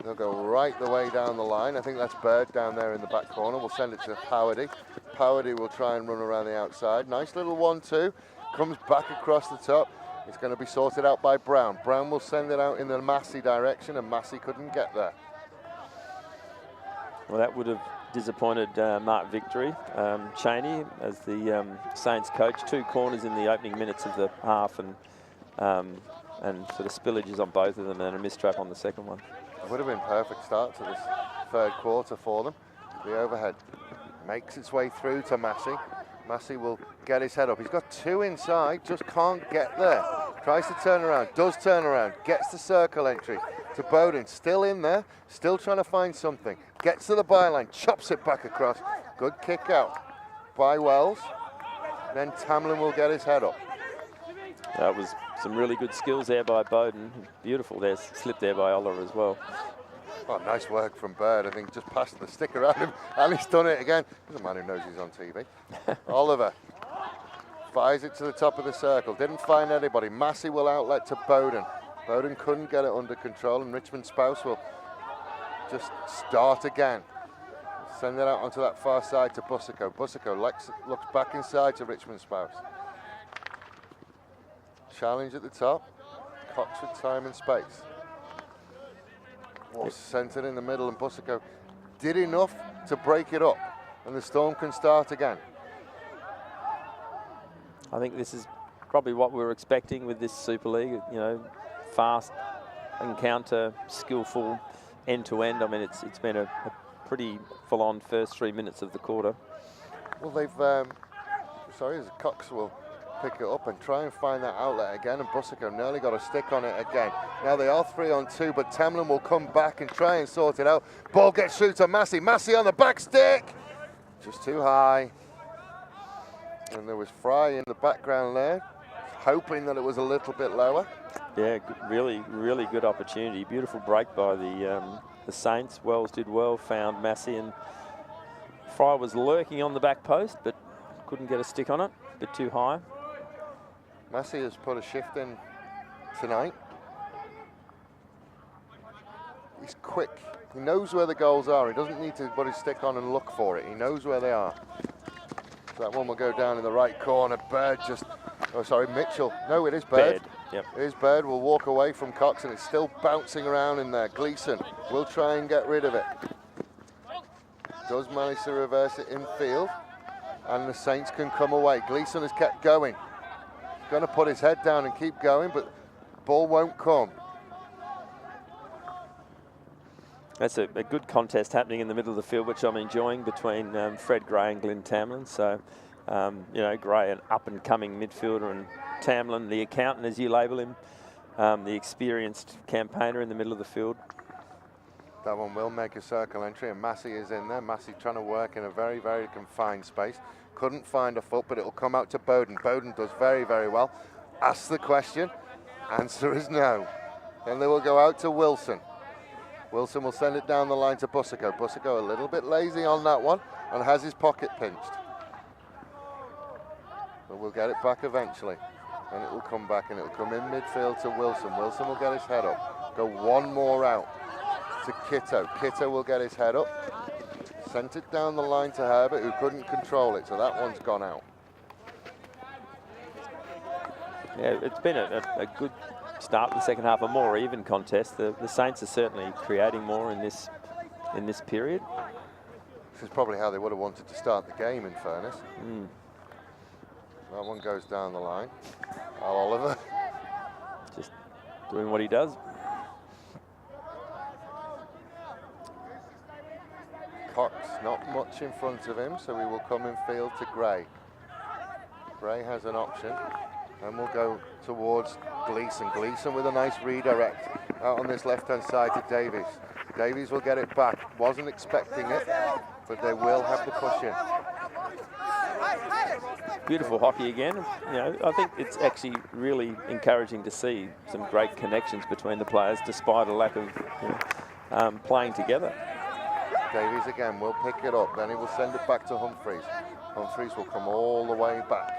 They'll go right the way down the line. I think that's Bird down there in the back corner. We'll send it to Powerty. Powerty will try and run around the outside. Nice little 1-2. Comes back across the top. It's going to be sorted out by Brown. Brown will send it out in the Massey direction, and Massey couldn't get there. Well, that would have disappointed Mark Victory. Cheney, as the Saints coach, 2 corners in the opening minutes of the half, and sort of spillages on both of them, and a mistrap on the second one. It would have been a perfect start to this third quarter for them. The overhead makes its way through to Massey. Massey will get his head up. He's got 2 inside, just can't get there. Tries to turn around, does turn around, gets the circle entry to Bowden. Still in there, still trying to find something. Gets to the byline, chops it back across. Good kick out by Wells. Then Tamlin will get his head up. That was some really good skills there by Bowden. Beautiful there, slip there by Oliver as well. Oh, nice work from Bird. I think just passed the stick around him, and he's done it again. He's a man who knows he's on TV. Oliver fires it to the top of the circle. Didn't find anybody. Massey will outlet to Bowden. Bowden couldn't get it under control, and Richmond Spouse will just start again. Send it out onto that far side to Busico. Busico looks back inside to Richmond Spouse. Challenge at the top. Cox with time and space. Centered in the middle, and Busico did enough to break it up, and the Storm can start again. I think this is probably what we were expecting with this Super League. You know, fast encounter, skillful, end-to-end. I mean, it's been a pretty full-on first 3 minutes of the quarter. Well, they've, Cox will pick it up and try and find that outlet again, and Busico nearly got a stick on it again. Now they are 3-on-2, but Tamlin will come back and try and sort it out. Ball gets through to Massey. Massey on the back stick. Just too high. And there was Fry in the background there, hoping that it was a little bit lower. Yeah, really, really good opportunity. Beautiful break by the Saints. Wells did well, found Massey, and Fry was lurking on the back post, but couldn't get a stick on it. A bit too high. Massey has put a shift in tonight. He's quick. He knows where the goals are. He doesn't need to put his stick on and look for it. He knows where they are. So that one will go down in the right corner. Bird just, oh sorry, Mitchell. No, it is Bird. Yep. It is Bird. Will walk away from Cox, and it's still bouncing around in there. Gleeson will try and get rid of it. Does manage to reverse it in field, and the Saints can come away. Gleeson has kept going. Going to put his head down and keep going, but ball won't come. That's a good contest happening in the middle of the field, which I'm enjoying, between Fred Gray and Glenn Tamlin. So, you know, Gray, an up-and-coming midfielder, and Tamlin, the accountant, as you label him, the experienced campaigner in the middle of the field. That one will make a circle entry, and Massey is in there. Massey trying to work in a very, very confined space. Couldn't find a foot, but it'll come out to Bowden. Bowden does very, very well. Ask the question. Answer is no. Then they will go out to Wilson. Wilson will send it down the line to Busico. Busico a little bit lazy on that one and has his pocket pinched. But we'll get it back eventually. And it will come back, and it will come in midfield to Wilson. Wilson will get his head up. Go one more out to Kitto. Kitto will get his head up. Sent it down the line to Herbert, who couldn't control it, so that one's gone out. Yeah, it's been a good start to the second half, a more even contest. The Saints are certainly creating more in this period. This is probably how they would have wanted to start the game, in fairness. That one goes down the line. Al Oliver. Just doing what he does. Cox not much in front of him, so we will come in field to Gray. Gray has an option, and we'll go towards Gleeson. Gleeson with a nice redirect out on this left-hand side to Davies. Davies will get it back. Wasn't expecting it, but they will have to push in. Beautiful hockey again. You know, I think it's actually really encouraging to see some great connections between the players, despite a lack of playing together. Davies again will pick it up, then he will send it back to Humphreys. Humphreys will come all the way back.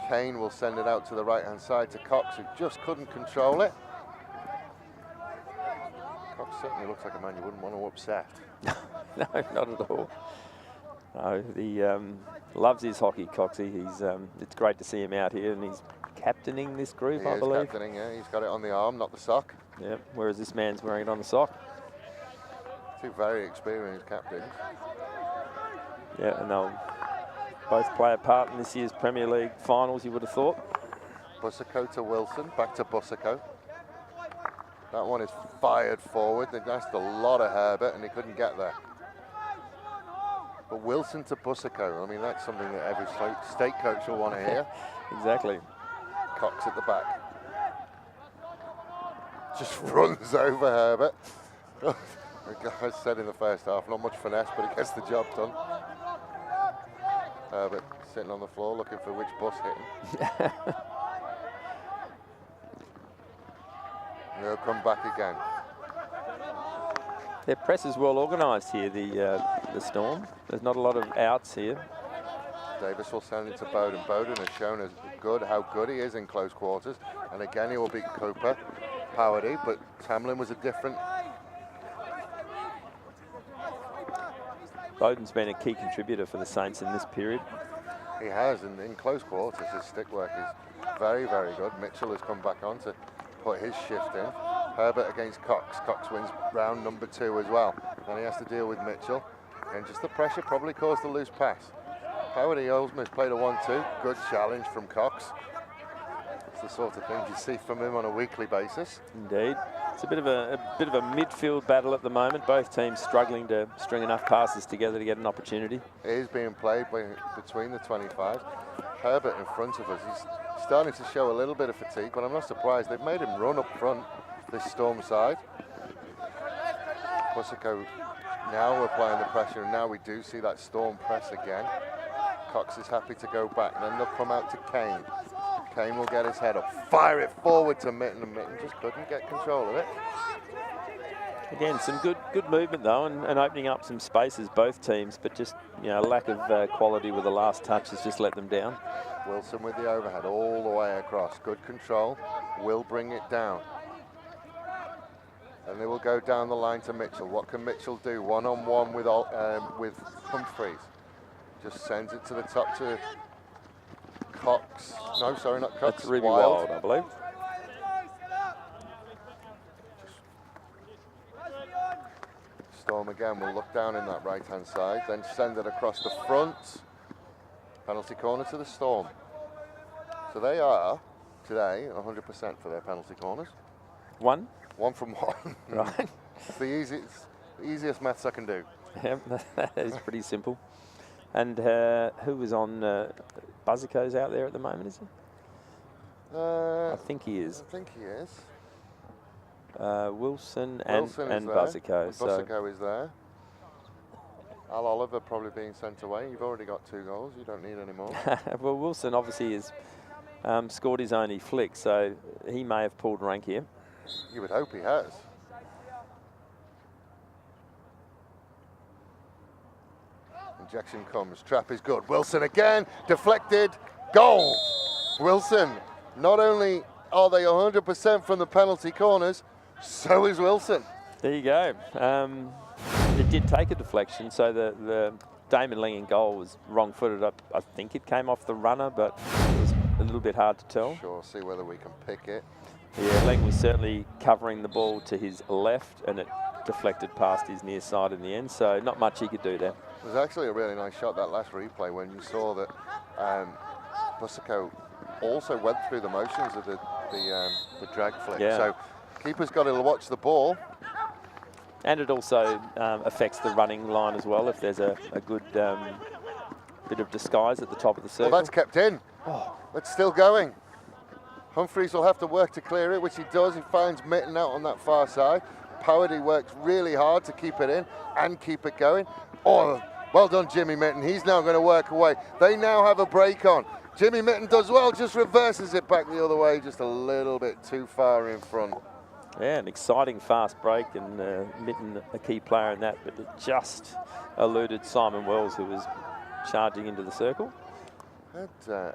Kane will send it out to the right-hand side to Cox, who just couldn't control it. Cox certainly looks like a man you wouldn't want to upset. No, not at all. No, he loves his hockey, Coxie. It's great to see him out here, and he's captaining this group, I believe. Captaining, yeah. He's got it on the arm, not the sock. Yeah, whereas this man's wearing it on the sock. Two very experienced captains. Yeah, and they'll both play a part in this year's Premier League finals, you would have thought. Busico to Wilson, back to Busico. That one is fired forward. They asked a lot of Herbert, and he couldn't get there. But Wilson to Busico, I mean, that's something that every state coach will want to hear. Exactly. Cox at the back. Just runs over Herbert. I said in the first half, not much finesse, but he gets the job done. Herbert sitting on the floor looking for which bus hit him. He'll come back again. Their press is well organised here, the Storm. There's not a lot of outs here. Davis will send it to Bowden. Bowden has shown us how good he is in close quarters. And again, he will beat Cooper, Powerdy, but Tamlin was a different Bowden's been a key contributor for the Saints in this period. He has, and in close quarters, his stick work is very, very good. Mitchell has come back on to put his shift in. Herbert against Cox. Cox wins round number 2 as well. And he has to deal with Mitchell. And just the pressure probably caused the loose pass. Howard almost played a 1-2. Good challenge from Cox. It's the sort of things you see from him on a weekly basis. Indeed. It's a bit of a midfield battle at the moment. Both teams struggling to string enough passes together to get an opportunity. It is being played between the 25s. Herbert in front of us. He's starting to show a little bit of fatigue, but I'm not surprised. They've made him run up front, this Storm side. Bussico now applying the pressure, and now we do see that Storm press again. Cox is happy to go back, and then they'll come out to Kane. Kane will get his head up, fire it forward to Mitten, and Mitten just couldn't get control of it. Again, some good movement though, and opening up some spaces, both teams, but just lack of quality with the last touch has just let them down. Wilson with the overhead all the way across. Good control, will bring it down. And they will go down the line to Mitchell. What can Mitchell do? One-on-one with Humphreys. Just sends it to the top to Cox. No, sorry, not Cox. That's Ruby Wild, I believe. Storm again will look down in that right-hand side, then send it across the front. Penalty corner to the Storm. So they are, today, 100% for their penalty corners. One from one. Right. It's the easiest maths I can do. Yeah, that is pretty simple. And who was on Buzzico's out there at the moment, is he? I think he is. I think he is. Wilson and Buzzico. Buzzico is there. Al Oliver probably being sent away. You've already got 2 goals. You don't need any more. Well, Wilson obviously has scored his only flick, so he may have pulled rank here. You would hope he has. Injection comes. Trap is good. Wilson again. Deflected. Goal. Wilson. Not only are they 100% from the penalty corners, so is Wilson. There you go. It did take a deflection, so the Damon Ling goal was wrong-footed up. I think it came off the runner, but it was a little bit hard to tell. Sure, see whether we can pick it. Yeah, Ling was certainly covering the ball to his left, and it deflected past his near side in the end, so not much he could do there. It was actually a really nice shot, that last replay, when you saw that Bussico also went through the motions of the drag flick. Yeah. So keeper's got to watch the ball. And it also affects the running line as well, if there's a good bit of disguise at the top of the circle. Well, that's kept in. Oh, it's still going. Humphreys will have to work to clear it, which he does. He finds Mitten out on that far side. Powardy works really hard to keep it in and keep it going. Oh, well done, Jimmy Mitten. He's now going to work away. They now have a break on. Jimmy Mitten does well, just reverses it back the other way, just a little bit too far in front. Yeah, an exciting fast break, and Mitten a key player in that, but it just eluded Simon Wells, who was charging into the circle. Had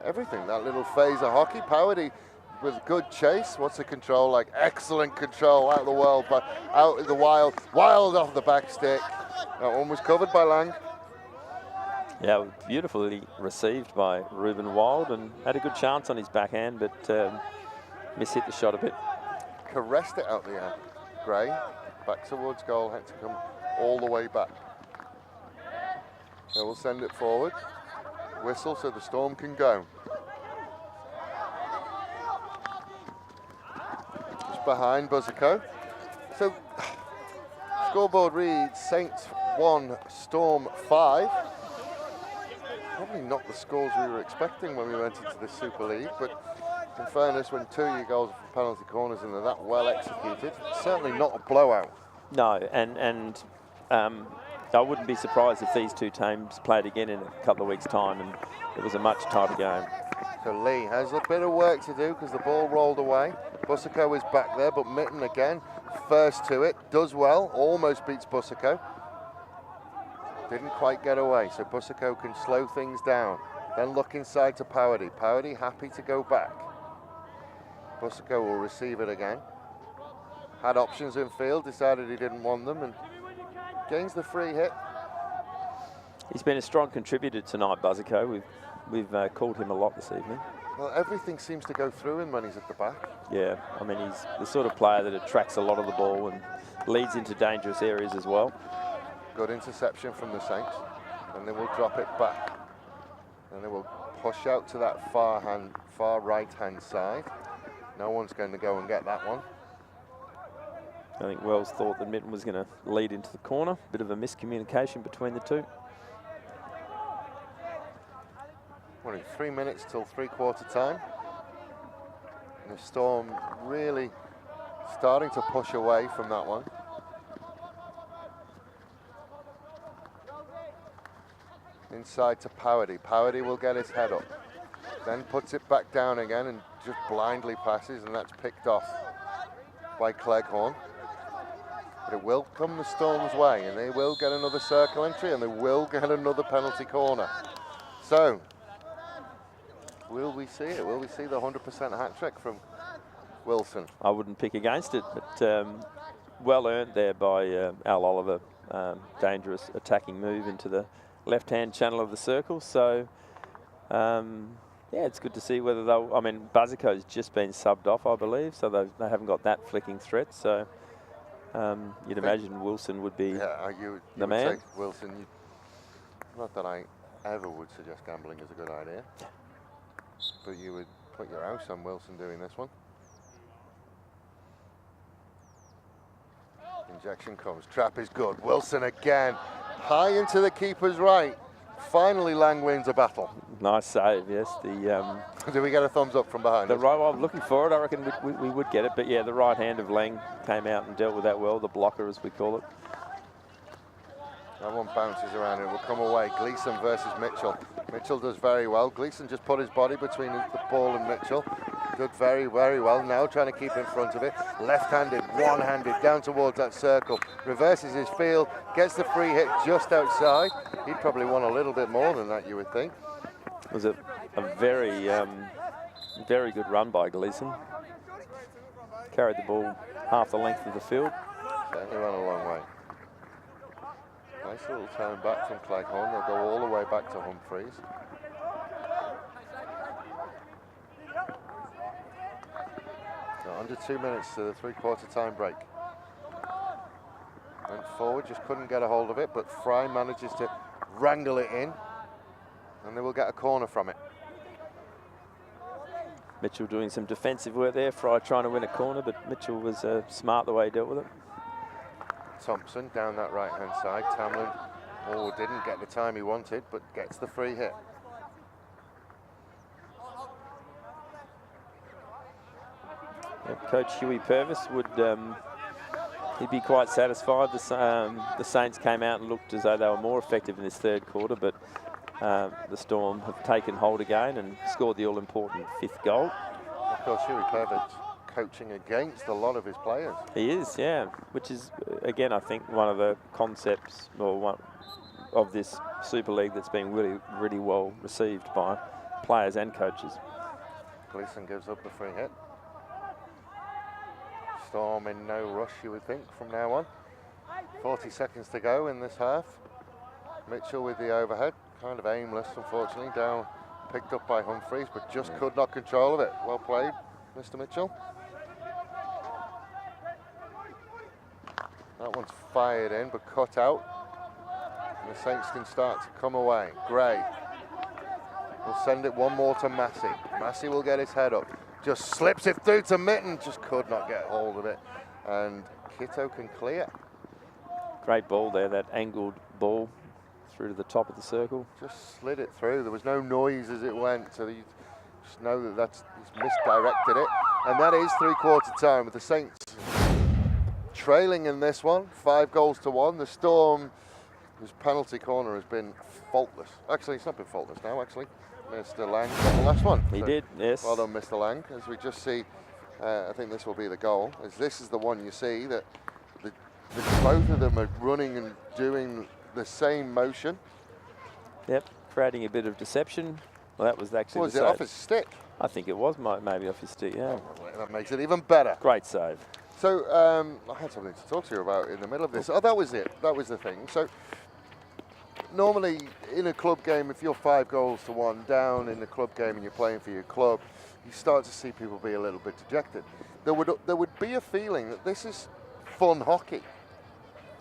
everything, that little phase of hockey. Powardy with good chase. What's the control like? Excellent control out of the world, but out of the wild off the back stick. That one was covered by Lang. Yeah, beautifully received by Ruben Wild, and had a good chance on his backhand, but mishit the shot a bit. Caressed it out the air. Gray, back towards goal, had to come all the way back. So we'll send it forward. Whistle so the Storm can go. Just behind Buzzico. So scoreboard reads Saints 1, Storm 5. Probably not the scores we were expecting when we went into the Super League, but in fairness, when 2 of your goals from penalty corners and they're that well executed, certainly not a blowout. No, and I wouldn't be surprised if these two teams played again in a couple of weeks' time, and it was a much tighter game. So Lee has a bit of work to do because the ball rolled away. Bussico is back there, but Mitten again, first to it, does well, almost beats Bussico. Didn't quite get away, so Bussico can slow things down. Then look inside to Powardy. Powardy happy to go back. Bussico will receive it again. Had options in field, decided he didn't want them, and gains the free hit. He's been a strong contributor tonight, Buzzico. We've called him a lot this evening. Well, everything seems to go through him when he's at the back. Yeah, I mean, he's the sort of player that attracts a lot of the ball and leads into dangerous areas as well. Good interception from the Saints. And they will drop it back. And they will push out to that far right-hand side. No one's going to go and get that one. I think Wells thought that Mitten was going to lead into the corner. Bit of a miscommunication between the two. Only 3 minutes till three-quarter time. And the Storm really starting to push away from that one. Inside to Powerdy. Powerdy will get his head up. Then puts it back down again and just blindly passes, and that's picked off by Cleghorn. But it will come the Storm's way, and they will get another circle entry, and they will get another penalty corner. So, will we see it? Will we see the 100% hat-trick from Wilson? I wouldn't pick against it, but well earned there by Al Oliver. Dangerous attacking move into the left-hand channel of the circle. So, yeah, it's good to see whether they'll... I mean, Buzzico's just been subbed off, I believe, so they haven't got that flicking threat. So, you'd imagine Wilson would be you the would man. say Wilson, not that I ever would suggest gambling is a good idea, but you would put your house on Wilson doing this one. Injection comes, trap is good. Wilson again, high into the keeper's right. Finally, Lang wins a battle. Nice save, yes. The Do we get a thumbs up from behind? the right, well, I'm looking for it. I reckon we would get it, but yeah, the right hand of Lang came out and dealt with that well. The blocker, as we call it. That one bounces around and it will come away. Gleeson versus Mitchell. Mitchell does very well. Gleeson just put his body between the ball and Mitchell. Did very, very well. Now trying to keep in front of it. Left-handed, one-handed, down towards that circle. Reverses his field, gets the free hit just outside. He'd probably won a little bit more than that, you would think. It was a very, very good run by Gleeson. Carried the ball half the length of the field. Certainly ran a long way. Nice little turn back from Cleghorn. They'll go all the way back to Humphreys. So under 2 minutes to the three-quarter time break. Went forward, just couldn't get a hold of it, but Fry manages to wrangle it in, and they will get a corner from it. Mitchell doing some defensive work there. Fry trying to win a corner, but Mitchell was smart the way he dealt with it. Thompson down that right-hand side. Tamlin, didn't get the time he wanted, but gets the free hit. Coach Huey Purvis would he'd be quite satisfied. The Saints came out and looked as though they were more effective in this third quarter, but the Storm have taken hold again and scored the all-important 5th goal. Of course, Huey Purvis coaching against a lot of his players. He is, yeah, which is, again, I think one of the concepts or one of this Super League that's been really, really well received by players and coaches. Gleeson gives up the free hit. Storm in no rush, you would think, from now on. 40 seconds to go in this half. Mitchell with the overhead, kind of aimless, unfortunately, down, picked up by Humphreys, but just could not control of it. Well played, Mr. Mitchell. That one's fired in, but cut out. And the Saints can start to come away. Gray will send it one more to Massey. Massey will get his head up. Just slips it through to Mitten. Just could not get hold of it. And Kitto can clear. Great ball there, that angled ball through to the top of the circle. Just slid it through. There was no noise as it went, so you just know that he's misdirected it. And that is three-quarter time with the Saints trailing in this one, 5-1. The Storm, whose penalty corner has been faultless. Actually, it's not been faultless now, actually. Mr. Lang got the last one. He did, yes. Well done, Mr. Lang. As we just see, I think this will be the goal. As this is the one you see that both of them are running and doing the same motion. Yep, creating a bit of deception. Well, that was actually Was the it save. off his stick? I think it was maybe off his stick, yeah. Oh, that makes it even better. Great save. So I had something to talk to you about in the middle of this. Oh, that was it. That was the thing. So normally in a club game, if you're 5 goals to 1 down in the club game and you're playing for your club, you start to see people be a little bit dejected. There would be a feeling that this is fun hockey.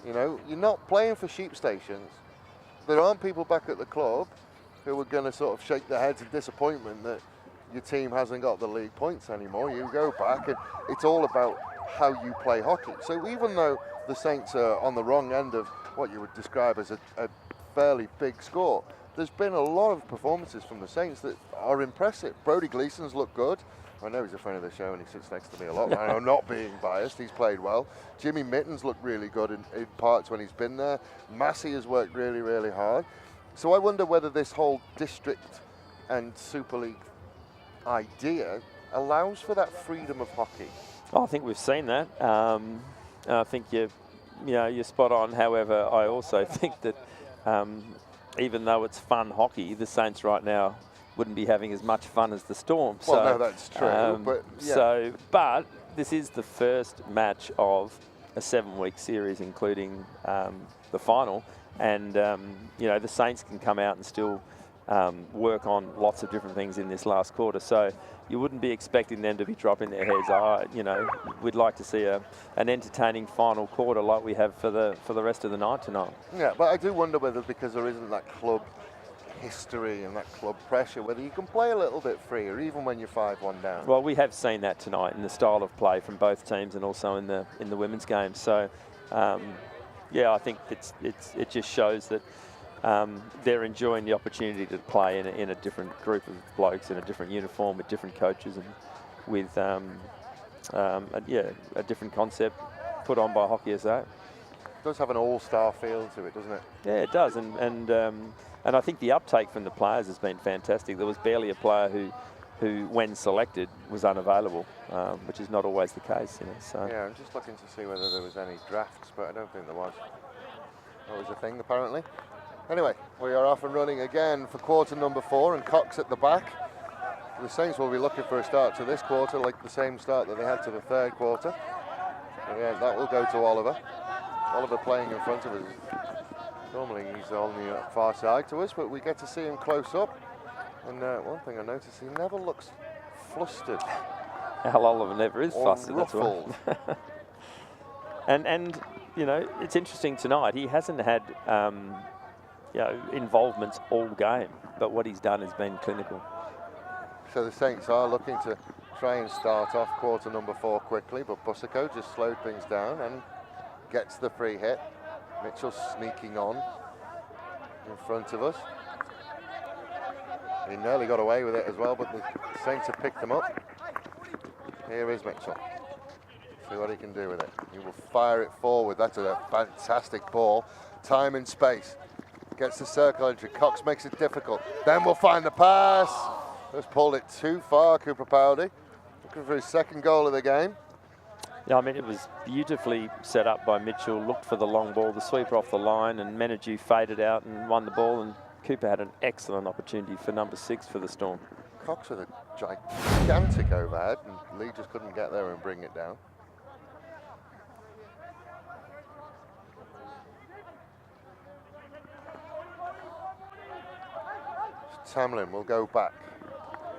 You know, you're not playing for sheep stations. There aren't people back at the club who are going to sort of shake their heads in disappointment that your team hasn't got the league points anymore. You go back and it's all about how you play hockey. So even though the Saints are on the wrong end of what you would describe as a fairly big score, there's been a lot of performances from the Saints that are impressive. Brody Gleason's looked good. I know he's a friend of the show and he sits next to me a lot. I'm not being biased. He's played well. Jimmy Mittens looked really good in parts when he's been there. Massey has worked really, really hard. So I wonder whether this whole district and Super League idea allows for that freedom of hockey. I think we've seen that. I think you're spot on. However, I also think that even though it's fun hockey, the Saints right now wouldn't be having as much fun as the Storm. Well, no, that's true. But this is the first match of a 7-week series, including the final, and the Saints can come out and still work on lots of different things in this last quarter. So you wouldn't be expecting them to be dropping their heads. We'd like to see an entertaining final quarter like we have for the rest of the night tonight. Yeah, but I do wonder whether, because there isn't that club history and that club pressure, whether you can play a little bit freer even when you're 5-1 down. Well, we have seen that tonight in the style of play from both teams and also in the women's game. So I think it just shows that they're enjoying the opportunity to play in a different group of blokes in a different uniform with different coaches and with a different concept put on by Hockey SA. It does have an all-star feel to it, doesn't it? Yeah, it does, and I think the uptake from the players has been fantastic. There was barely a player who when selected, was unavailable, which is not always the case. So. Yeah, I'm just looking to see whether there was any drafts, but I don't think there was. That was a thing, apparently. Anyway, we are off and running again for quarter number 4, and Cox at the back. The Saints will be looking for a start to this quarter, like the same start that they had to the 3rd quarter. And yeah, that will go to Oliver. Oliver playing in front of us. Normally he's on the far side to us, but we get to see him close up. And one thing I noticed, he never looks flustered. Al Oliver never is flustered. Ruffled. That's right. and it's interesting tonight. He hasn't had involvements all game, but what he's done has been clinical. So the Saints are looking to try and start off quarter number 4 quickly, but Busico just slowed things down and gets the free hit. Mitchell sneaking on in front of us. He nearly got away with it as well, but the Saints have picked him up. Here is Mitchell. See what he can do with it. He will fire it forward. That's a fantastic ball. Time and space. Gets the circle entry. Cox makes it difficult. Then we'll find the pass. Just pulled it too far, Cooper Powdy. Looking for his 2nd goal of the game. Yeah, I mean, it was beautifully set up by Mitchell. Looked for the long ball, the sweeper off the line, and Menadue faded out and won the ball, and Cooper had an excellent opportunity for number 6 for the Storm. Cox with a gigantic overhead, and Lee just couldn't get there and bring it down. Tamlin will go back,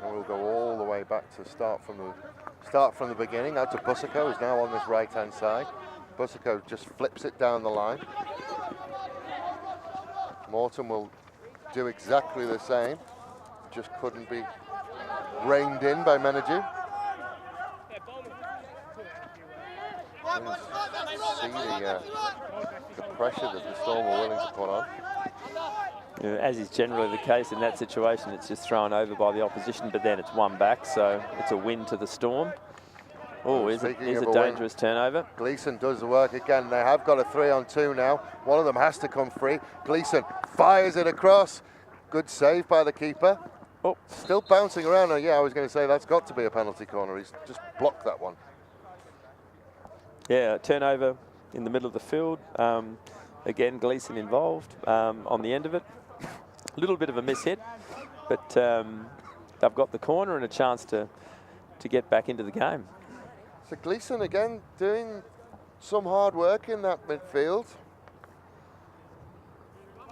and we'll go all the way back to start from the beginning. Out to Busico, who's now on this right-hand side. Busico just flips it down the line. Morton will do exactly the same. Just couldn't be reined in by Menadue. See the pressure that the Storm were willing to put on. As is generally the case in that situation, it's just thrown over by the opposition, but then it's won back, so it's a win to the Storm. Oh, is a dangerous turnover. Gleason does the work again. They have got a 3-on-2 now. One of them has to come free. Gleason fires it across. Good save by the keeper. Oh, still bouncing around. Yeah, I was going to say that's got to be a penalty corner. He's just blocked that one. Yeah, turnover in the middle of the field. Again, Gleason involved on the end of it. A little bit of a mishit, but they've got the corner and a chance to get back into the game. So Gleason again doing some hard work in that midfield.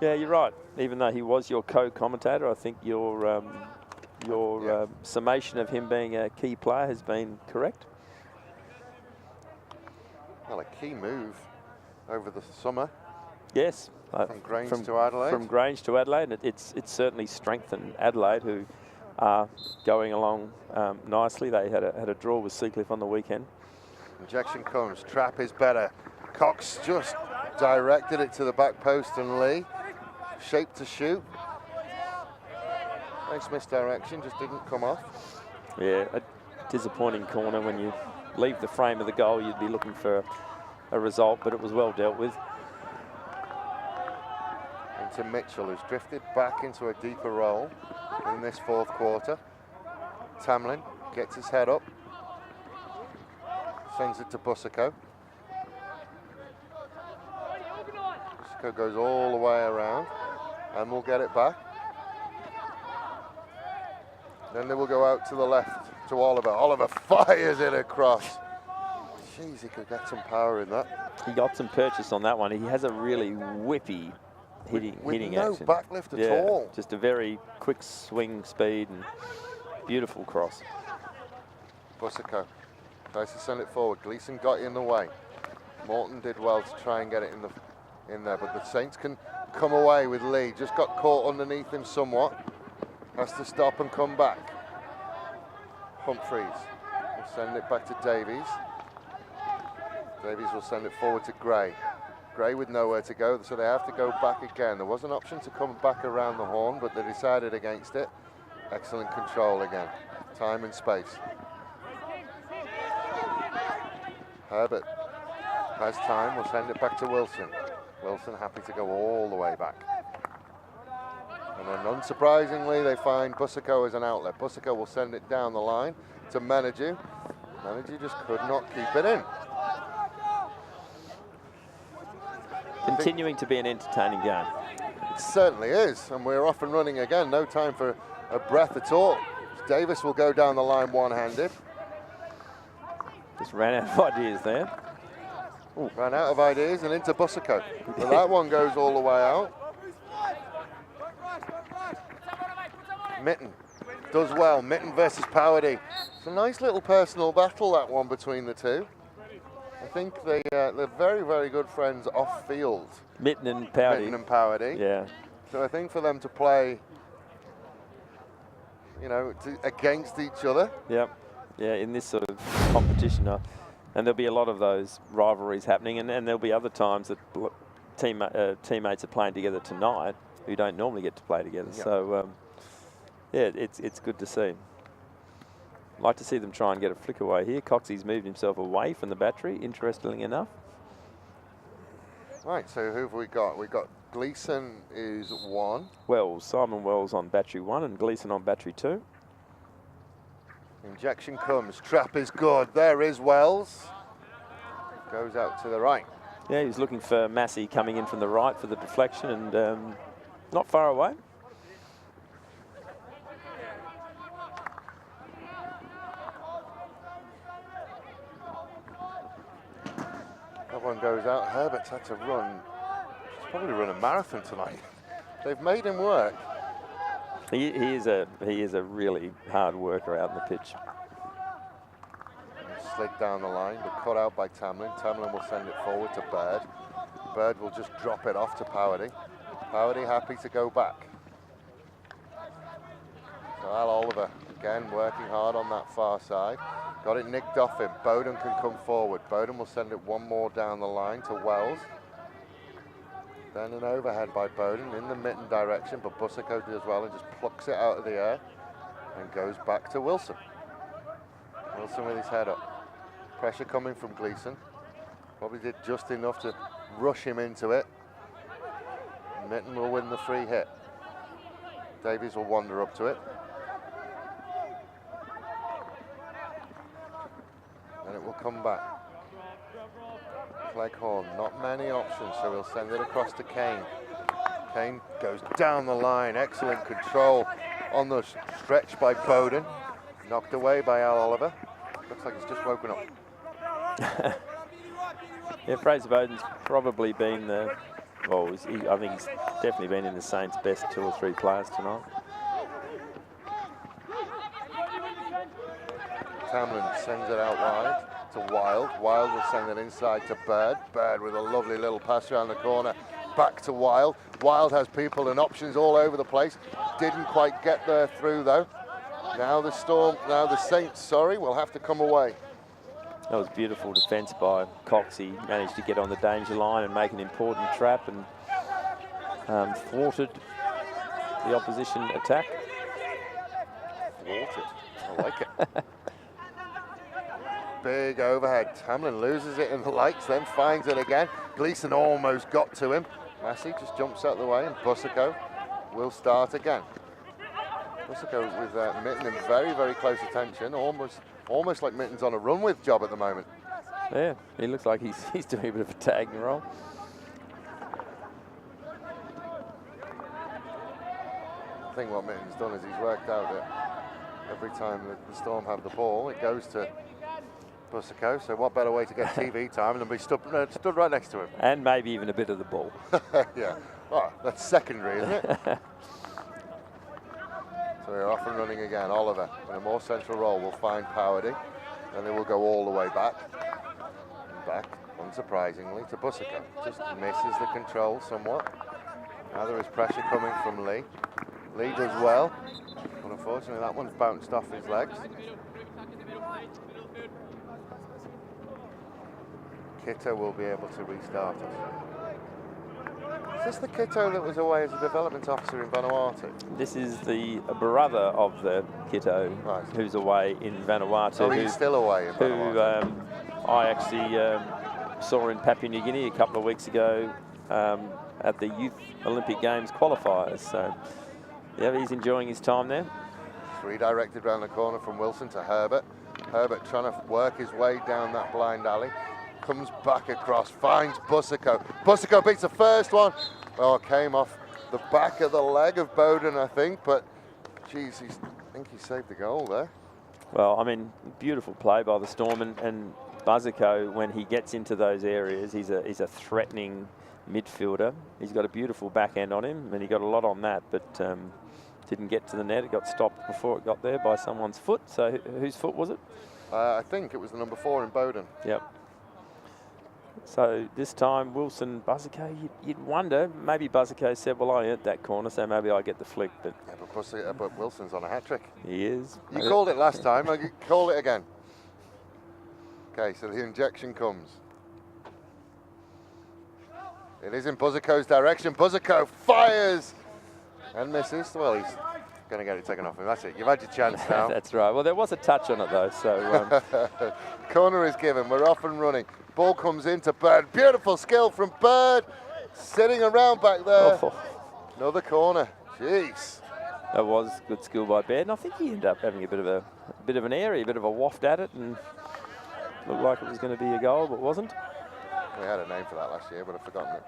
Yeah, you're right. Even though he was your co-commentator, I think your summation of him being a key player has been correct. Well, a key move over the summer. Yes. From Grange to Adelaide. From Grange to Adelaide. It's certainly strengthened Adelaide, who are going along nicely. They had a draw with Seacliff on the weekend. Injection comes. Trap is better. Cox just directed it to the back post, and Lee shaped to shoot. Nice misdirection, just didn't come off. Yeah, a disappointing corner. When you leave the frame of the goal, you'd be looking for a result, but it was well dealt with. Into Mitchell, who's drifted back into a deeper role in this fourth quarter. Tamlin gets his head up, sends it to Busico. Busico goes all the way around and will get it back. Then they will go out to the left to Oliver. Oliver fires it across. Jeez, he could get some power in that. He got some purchase on that one. He has a really whippy hitting no action. backlift at all. Just a very quick swing speed and beautiful cross. Busico tries to send it forward. Gleeson got in the way. Morton did well to try and get it in there, but the Saints can come away with Lee. Just got caught underneath him somewhat. Has to stop and come back. Humphreys will send it back to Davies. Davies will send it forward to Gray. Gray with nowhere to go, so they have to go back again. There was an option to come back around the horn, but they decided against it. Excellent control again. Time and space. Herbert has time, will send it back to Wilson. Wilson happy to go all the way back. And then unsurprisingly, they find Busico as an outlet. Busico will send it down the line to Menadue. Menadue just could not keep it in. Continuing to be an entertaining game. It certainly is, and we're off and running again. No time for a breath at all. Davis will go down the line one-handed. Just ran out of ideas there. Ooh, ran out of ideas and into Busico. But that one goes all the way out. Mitten does well. Mitten versus Powerdy. It's a nice little personal battle, that one, between the two. I think they're very, very good friends off field. Mitten and Powerdy. Mitten and Powerdy. Yeah. So I think for them to play, you know, against each other. Yep. Yeah, in this sort of competition. And there'll be a lot of those rivalries happening, and there'll be other times that teammates are playing together tonight who don't normally get to play together. Yep. So, yeah, it's good to see. I'd like to see them try and get a flick away here. Coxie's moved himself away from the battery, interestingly enough. Right, so who have we got? We've got Gleeson is 1. Wells, Simon Wells on battery 1 and Gleeson on battery 2. Injection comes, trap is good. There is Wells. Goes out to the right. Yeah, he was looking for Massey coming in from the right for the deflection, and not far away. That one goes out. Herbert's had to run. He's probably run a marathon tonight. They've made him work. He is a really hard worker out in the pitch. Slid down the line, but cut out by Tamlin. Tamlin will send it forward to Bird. Bird will just drop it off to Powerdy. Powerdy happy to go back. So Al Oliver again working hard on that far side. Got it nicked off him. Bowden can come forward. Bowden will send it one more down the line to Wells. Then an overhead by Bowden in the Mitten direction, but Busico does well and just plucks it out of the air and goes back to Wilson. Wilson with his head up. Pressure coming from Gleeson. Probably did just enough to rush him into it. Mitten will win the free hit. Davies will wander up to it. And it will come back. Cleghorn, not many options, so he'll send it across to Kane. Kane goes down the line, excellent control on the stretch by Bowden. Knocked away by Al Oliver. Looks like he's just woken up. Yeah, Fraser Bowden's probably been the well, I think he's definitely been in the Saints' best 2 or 3 players tonight. Tamlin sends it out wide to Wild. Wild will send it inside to Bird. Bird with a lovely little pass around the corner. Back to Wild. Wild has people and options all over the place. Didn't quite get there through though. Now the Saints, sorry, will have to come away. That was beautiful defence by Cox. He managed to get on the danger line and make an important trap and thwarted the opposition attack. Thwarted, I like it. Big overhead. Tamlin loses it in the lights, then finds it again. Gleeson almost got to him. Massey just jumps out of the way, and Busico will start again. Busico with Mitten in very, very close attention, almost like Mitten's on a run with job at the moment. Yeah, he looks like he's doing a bit of a tagging role. I think what Mitten's done is he's worked out that every time that the Storm have the ball, it goes to Busico. So what better way to get TV time than be stood right next to him? And maybe even a bit of the ball. Yeah, oh, that's secondary, isn't it? So we're off and running again. Oliver in a more central role will find Powerdy, and they will go all the way back. And back, unsurprisingly, to Busico. Just misses the control somewhat. Now there is pressure coming from Lee. Lee does well, but unfortunately that one's bounced off his legs. Kitto will be able to restart us. Is this the Kitto that was away as a development officer in Vanuatu? This is the brother of the Kitto, right, who's away in Vanuatu. Oh, he's still away in Vanuatu. Who I actually saw in Papua New Guinea a couple of weeks ago at the Youth Olympic Games qualifiers. So, yeah, he's enjoying his time there. Redirected round the corner from Wilson to Herbert. Herbert trying to work his way down that blind alley. Comes back across, finds Busico. Busico beats the first one. Oh, came off the back of the leg of Bowden, I think, but geez, I think he saved the goal there. Well, I mean, beautiful play by the Storm, and Busico, when he gets into those areas, he's a threatening midfielder. He's got a beautiful back end on him, and he got a lot on that, but didn't get to the net. It got stopped before it got there by someone's foot. So whose foot was it? I think it was the number 4 in Bowden. Yep. So this time, Wilson, Busico, you'd wonder, maybe Busico said, well, I earned that corner, so maybe I get the flick. But yeah, but Wilson's on a hat-trick. He is. You called it last time, I call it again. Okay, so the injection comes. It is in Busico's direction. Busico fires and misses. Well, he's going to get it taken off him. That's it. You've had your chance now. That's right. Well, there was a touch on it, though. So corner is given. We're off and running. Ball comes into Bird. Beautiful skill from Bird. Sitting around back there. Oh. Another corner. Jeez. That was good skill by Baird, and I think he ended up having a bit of an area, a bit of a waft at it, and looked like it was going to be a goal, but wasn't. We had a name for that last year, but I've forgotten it.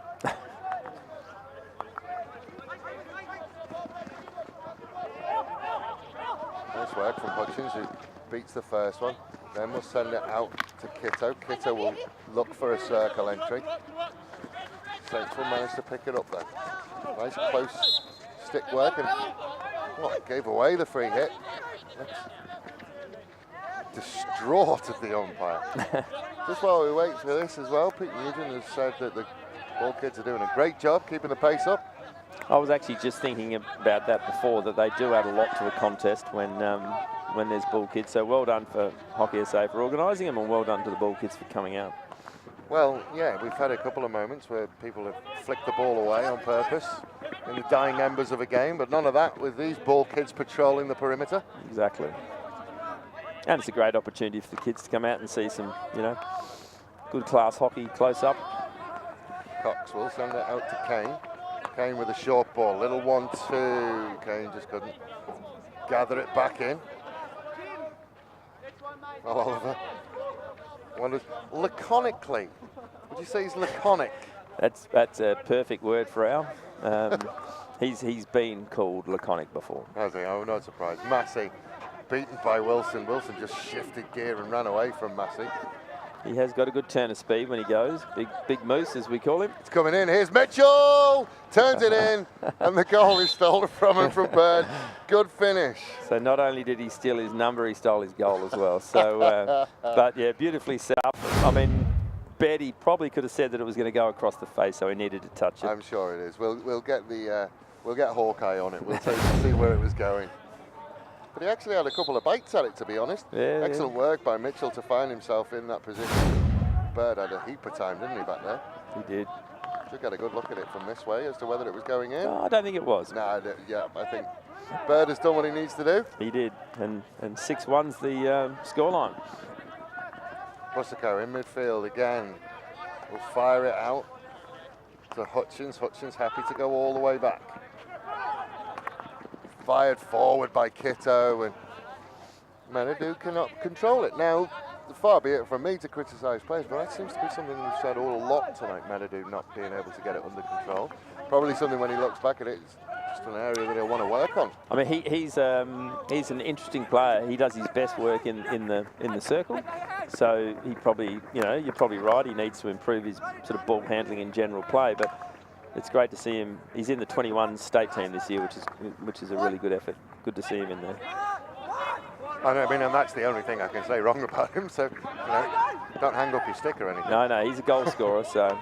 Nice work from Hutchins, who beats the first one. Then we'll send it out to Kitto. Kitto will look for a circle entry. Saints will manage to pick it up there. Nice close stick work, and gave away the free hit. Distraught at the umpire. Just while we wait for this as well, Pete Nugent has said that the ball kids are doing a great job keeping the pace up. I was actually just thinking about that before, that they do add a lot to a contest when there's ball kids. So well done for Hockey SA for organising them, and well done to the ball kids for coming out. Well, yeah, we've had a couple of moments where people have flicked the ball away on purpose in the dying embers of a game, but none of that with these ball kids patrolling the perimeter. Exactly. And it's a great opportunity for the kids to come out and see some, good class hockey close up. Cox will send it out to Kane. Kane with a short ball, little 1-2. Kane just couldn't gather it back in. Oliver wonders, laconically. Would you say he's laconic? That's a perfect word for Al. He's been called laconic before. Has he? Oh, not surprised. Massey beaten by Wilson. Wilson just shifted gear and ran away from Massey. He has got a good turn of speed when he goes. Big moose, as we call him. It's coming in. Here's Mitchell. Turns it in. And the goal is stolen from him from Bird. Good finish. So not only did he steal his number, he stole his goal as well. So, but yeah, beautifully set up. I mean, Betty probably could have said that it was going to go across the face, so he needed to touch it. I'm sure it is. We'll get Hawkeye on it. We'll see where it was going. But he actually had a couple of bites at it, to be honest. Yeah, Excellent work by Mitchell to find himself in that position. Bird had a heap of time, didn't he, back there? He did. Should get a good look at it from this way as to whether it was going in. No, I don't think it was. Nah, I think Bird has done what he needs to do. He did, and 6-1's the scoreline. Busico in midfield again. Will fire it out to Hutchins. Hutchins happy to go all the way back. Fired forward by Kitto, and Menadou cannot control it. Now, far be it from me to criticise players, but that seems to be something we've said all lot tonight, Menadou not being able to get it under control. Probably something when he looks back at it, it's just an area that he'll want to work on. I mean, he's an interesting player. He does his best work in the circle. So he probably, you're probably right. He needs to improve his sort of ball handling and general play. But it's great to see him. He's in the 21 state team this year, which is a really good effort. Good to see him in there. I mean, and that's the only thing I can say wrong about him. So, don't hang up your stick or anything. No, he's a goal scorer. So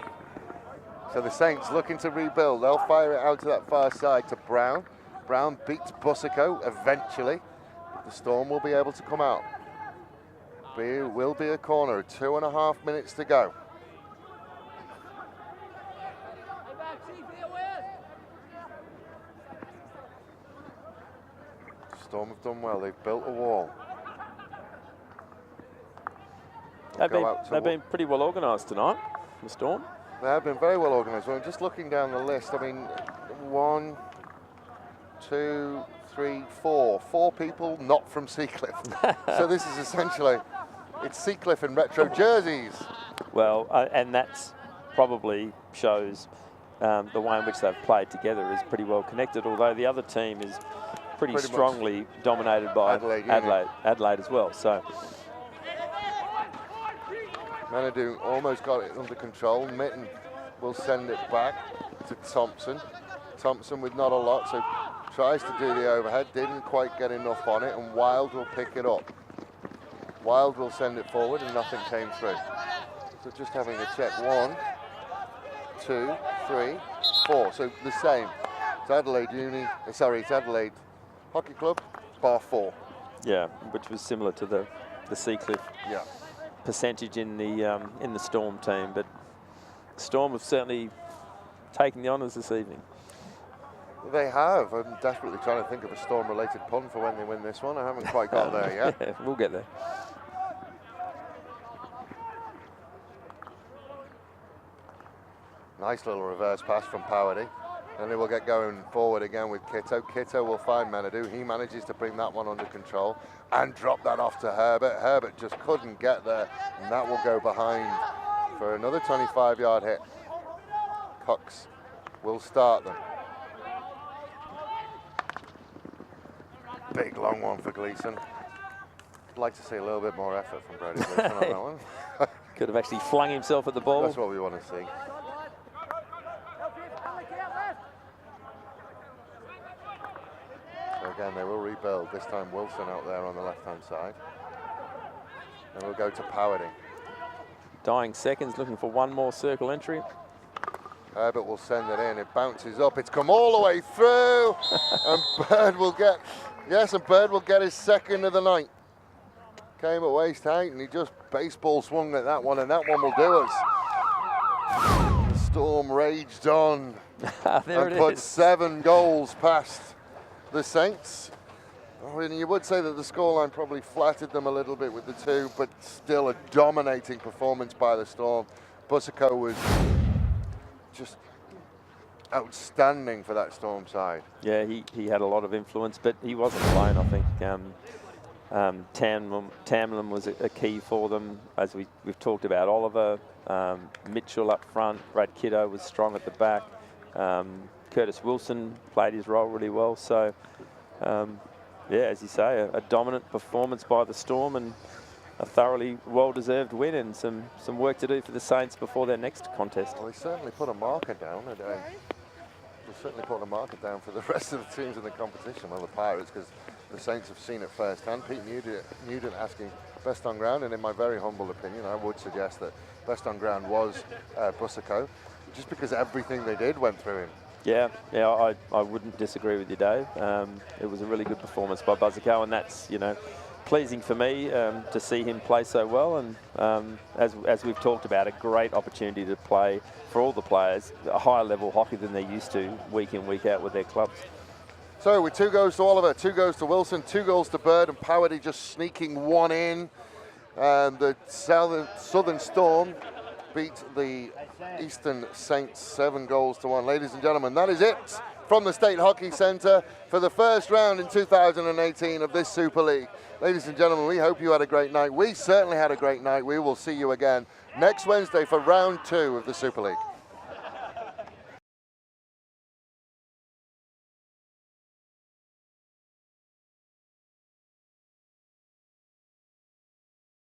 the Saints looking to rebuild. They'll fire it out to that far side to Brown. Brown beats Busico eventually. The Storm will be able to come out. Will be a corner. 2.5 minutes to go. Storm have done well. They've built a wall. They've been pretty well organised tonight, the Storm. They have been very well organised. Well, just looking down the list, I mean, 1, 2, 3, 4. 4 people not from Seacliff. So this is essentially, it's Seacliff in retro jerseys. Well, and that's probably shows the way in which they've played together is pretty well connected, although the other team is pretty strongly dominated by Adelaide as well. So Menadou almost got it under control. Mitten will send it back to Thompson. Thompson with not a lot, so tries to do the overhead, didn't quite get enough on it, and Wild will pick it up. Wild will send it forward, and nothing came through. So just having a check. 1, 2, 3, 4. So the same. It's Adelaide it's Adelaide Hockey Club, bar 4. Yeah, which was similar to the Seacliff percentage in the Storm team, but Storm have certainly taken the honours this evening. They have. I'm desperately trying to think of a Storm-related pun for when they win this one. I haven't quite got there yet. Yeah, we'll get there. Nice little reverse pass from Powerdy. And they will get going forward again with Kitto. Kitto will find Menadou. He manages to bring that one under control and drop that off to Herbert. Herbert just couldn't get there, and that will go behind for another 25-yard hit. Cox will start them. Big long one for Gleeson. I'd like to see a little bit more effort from Brody Gleeson on that one. Could have actually flung himself at the ball. That's what we want to see. So again, they will rebuild. This time Wilson out there on the left-hand side. And we'll go to Powerdy. Dying seconds, looking for one more circle entry. Herbert will send it in. It bounces up. It's come all the way through. And Bird will get, Bird will get his second of the night. Came at waist height and he just baseball swung at that one, and that one will do us. The Storm raged on and put 7 goals past the Saints. I mean, you would say that the scoreline probably flattered them a little bit with the 2, but still a dominating performance by the Storm. Busico was just outstanding for that Storm side. Yeah, he had a lot of influence, but he wasn't alone, I think. Tamlin was a key for them, as we've talked about. Oliver, Mitchell up front, Brad Kitto was strong at the back. Curtis Wilson played his role really well. So, yeah, as you say, a dominant performance by the Storm, and thoroughly well-deserved win and some work to do for the Saints before their next contest. Well, they certainly put a marker down. And, they certainly put a marker down for the rest of the teams in the competition. Well, the Pirates, because the Saints have seen it firsthand. Pete Nugent asking best on ground, and in my very humble opinion, I would suggest that best on ground was Boucicault, just because everything they did went through him. Yeah, I wouldn't disagree with you, Dave. It was a really good performance by Boucicault, and that's, you know, pleasing for me to see him play so well. And as we've talked about, a great opportunity to play for all the players a higher level hockey than they're used to week in, week out with their clubs. So with 2 goals to Oliver, 2 goals to Wilson, 2 goals to Bird, and Powerty just sneaking 1 in. And the Southern Storm beat the Eastern Saints 7 goals to 1. Ladies and gentlemen, that is it from the State Hockey Centre for the first round in 2018 of this Super League. Ladies and gentlemen, we hope you had a great night. We certainly had a great night. We will see you again next Wednesday for round 2 of the Super League.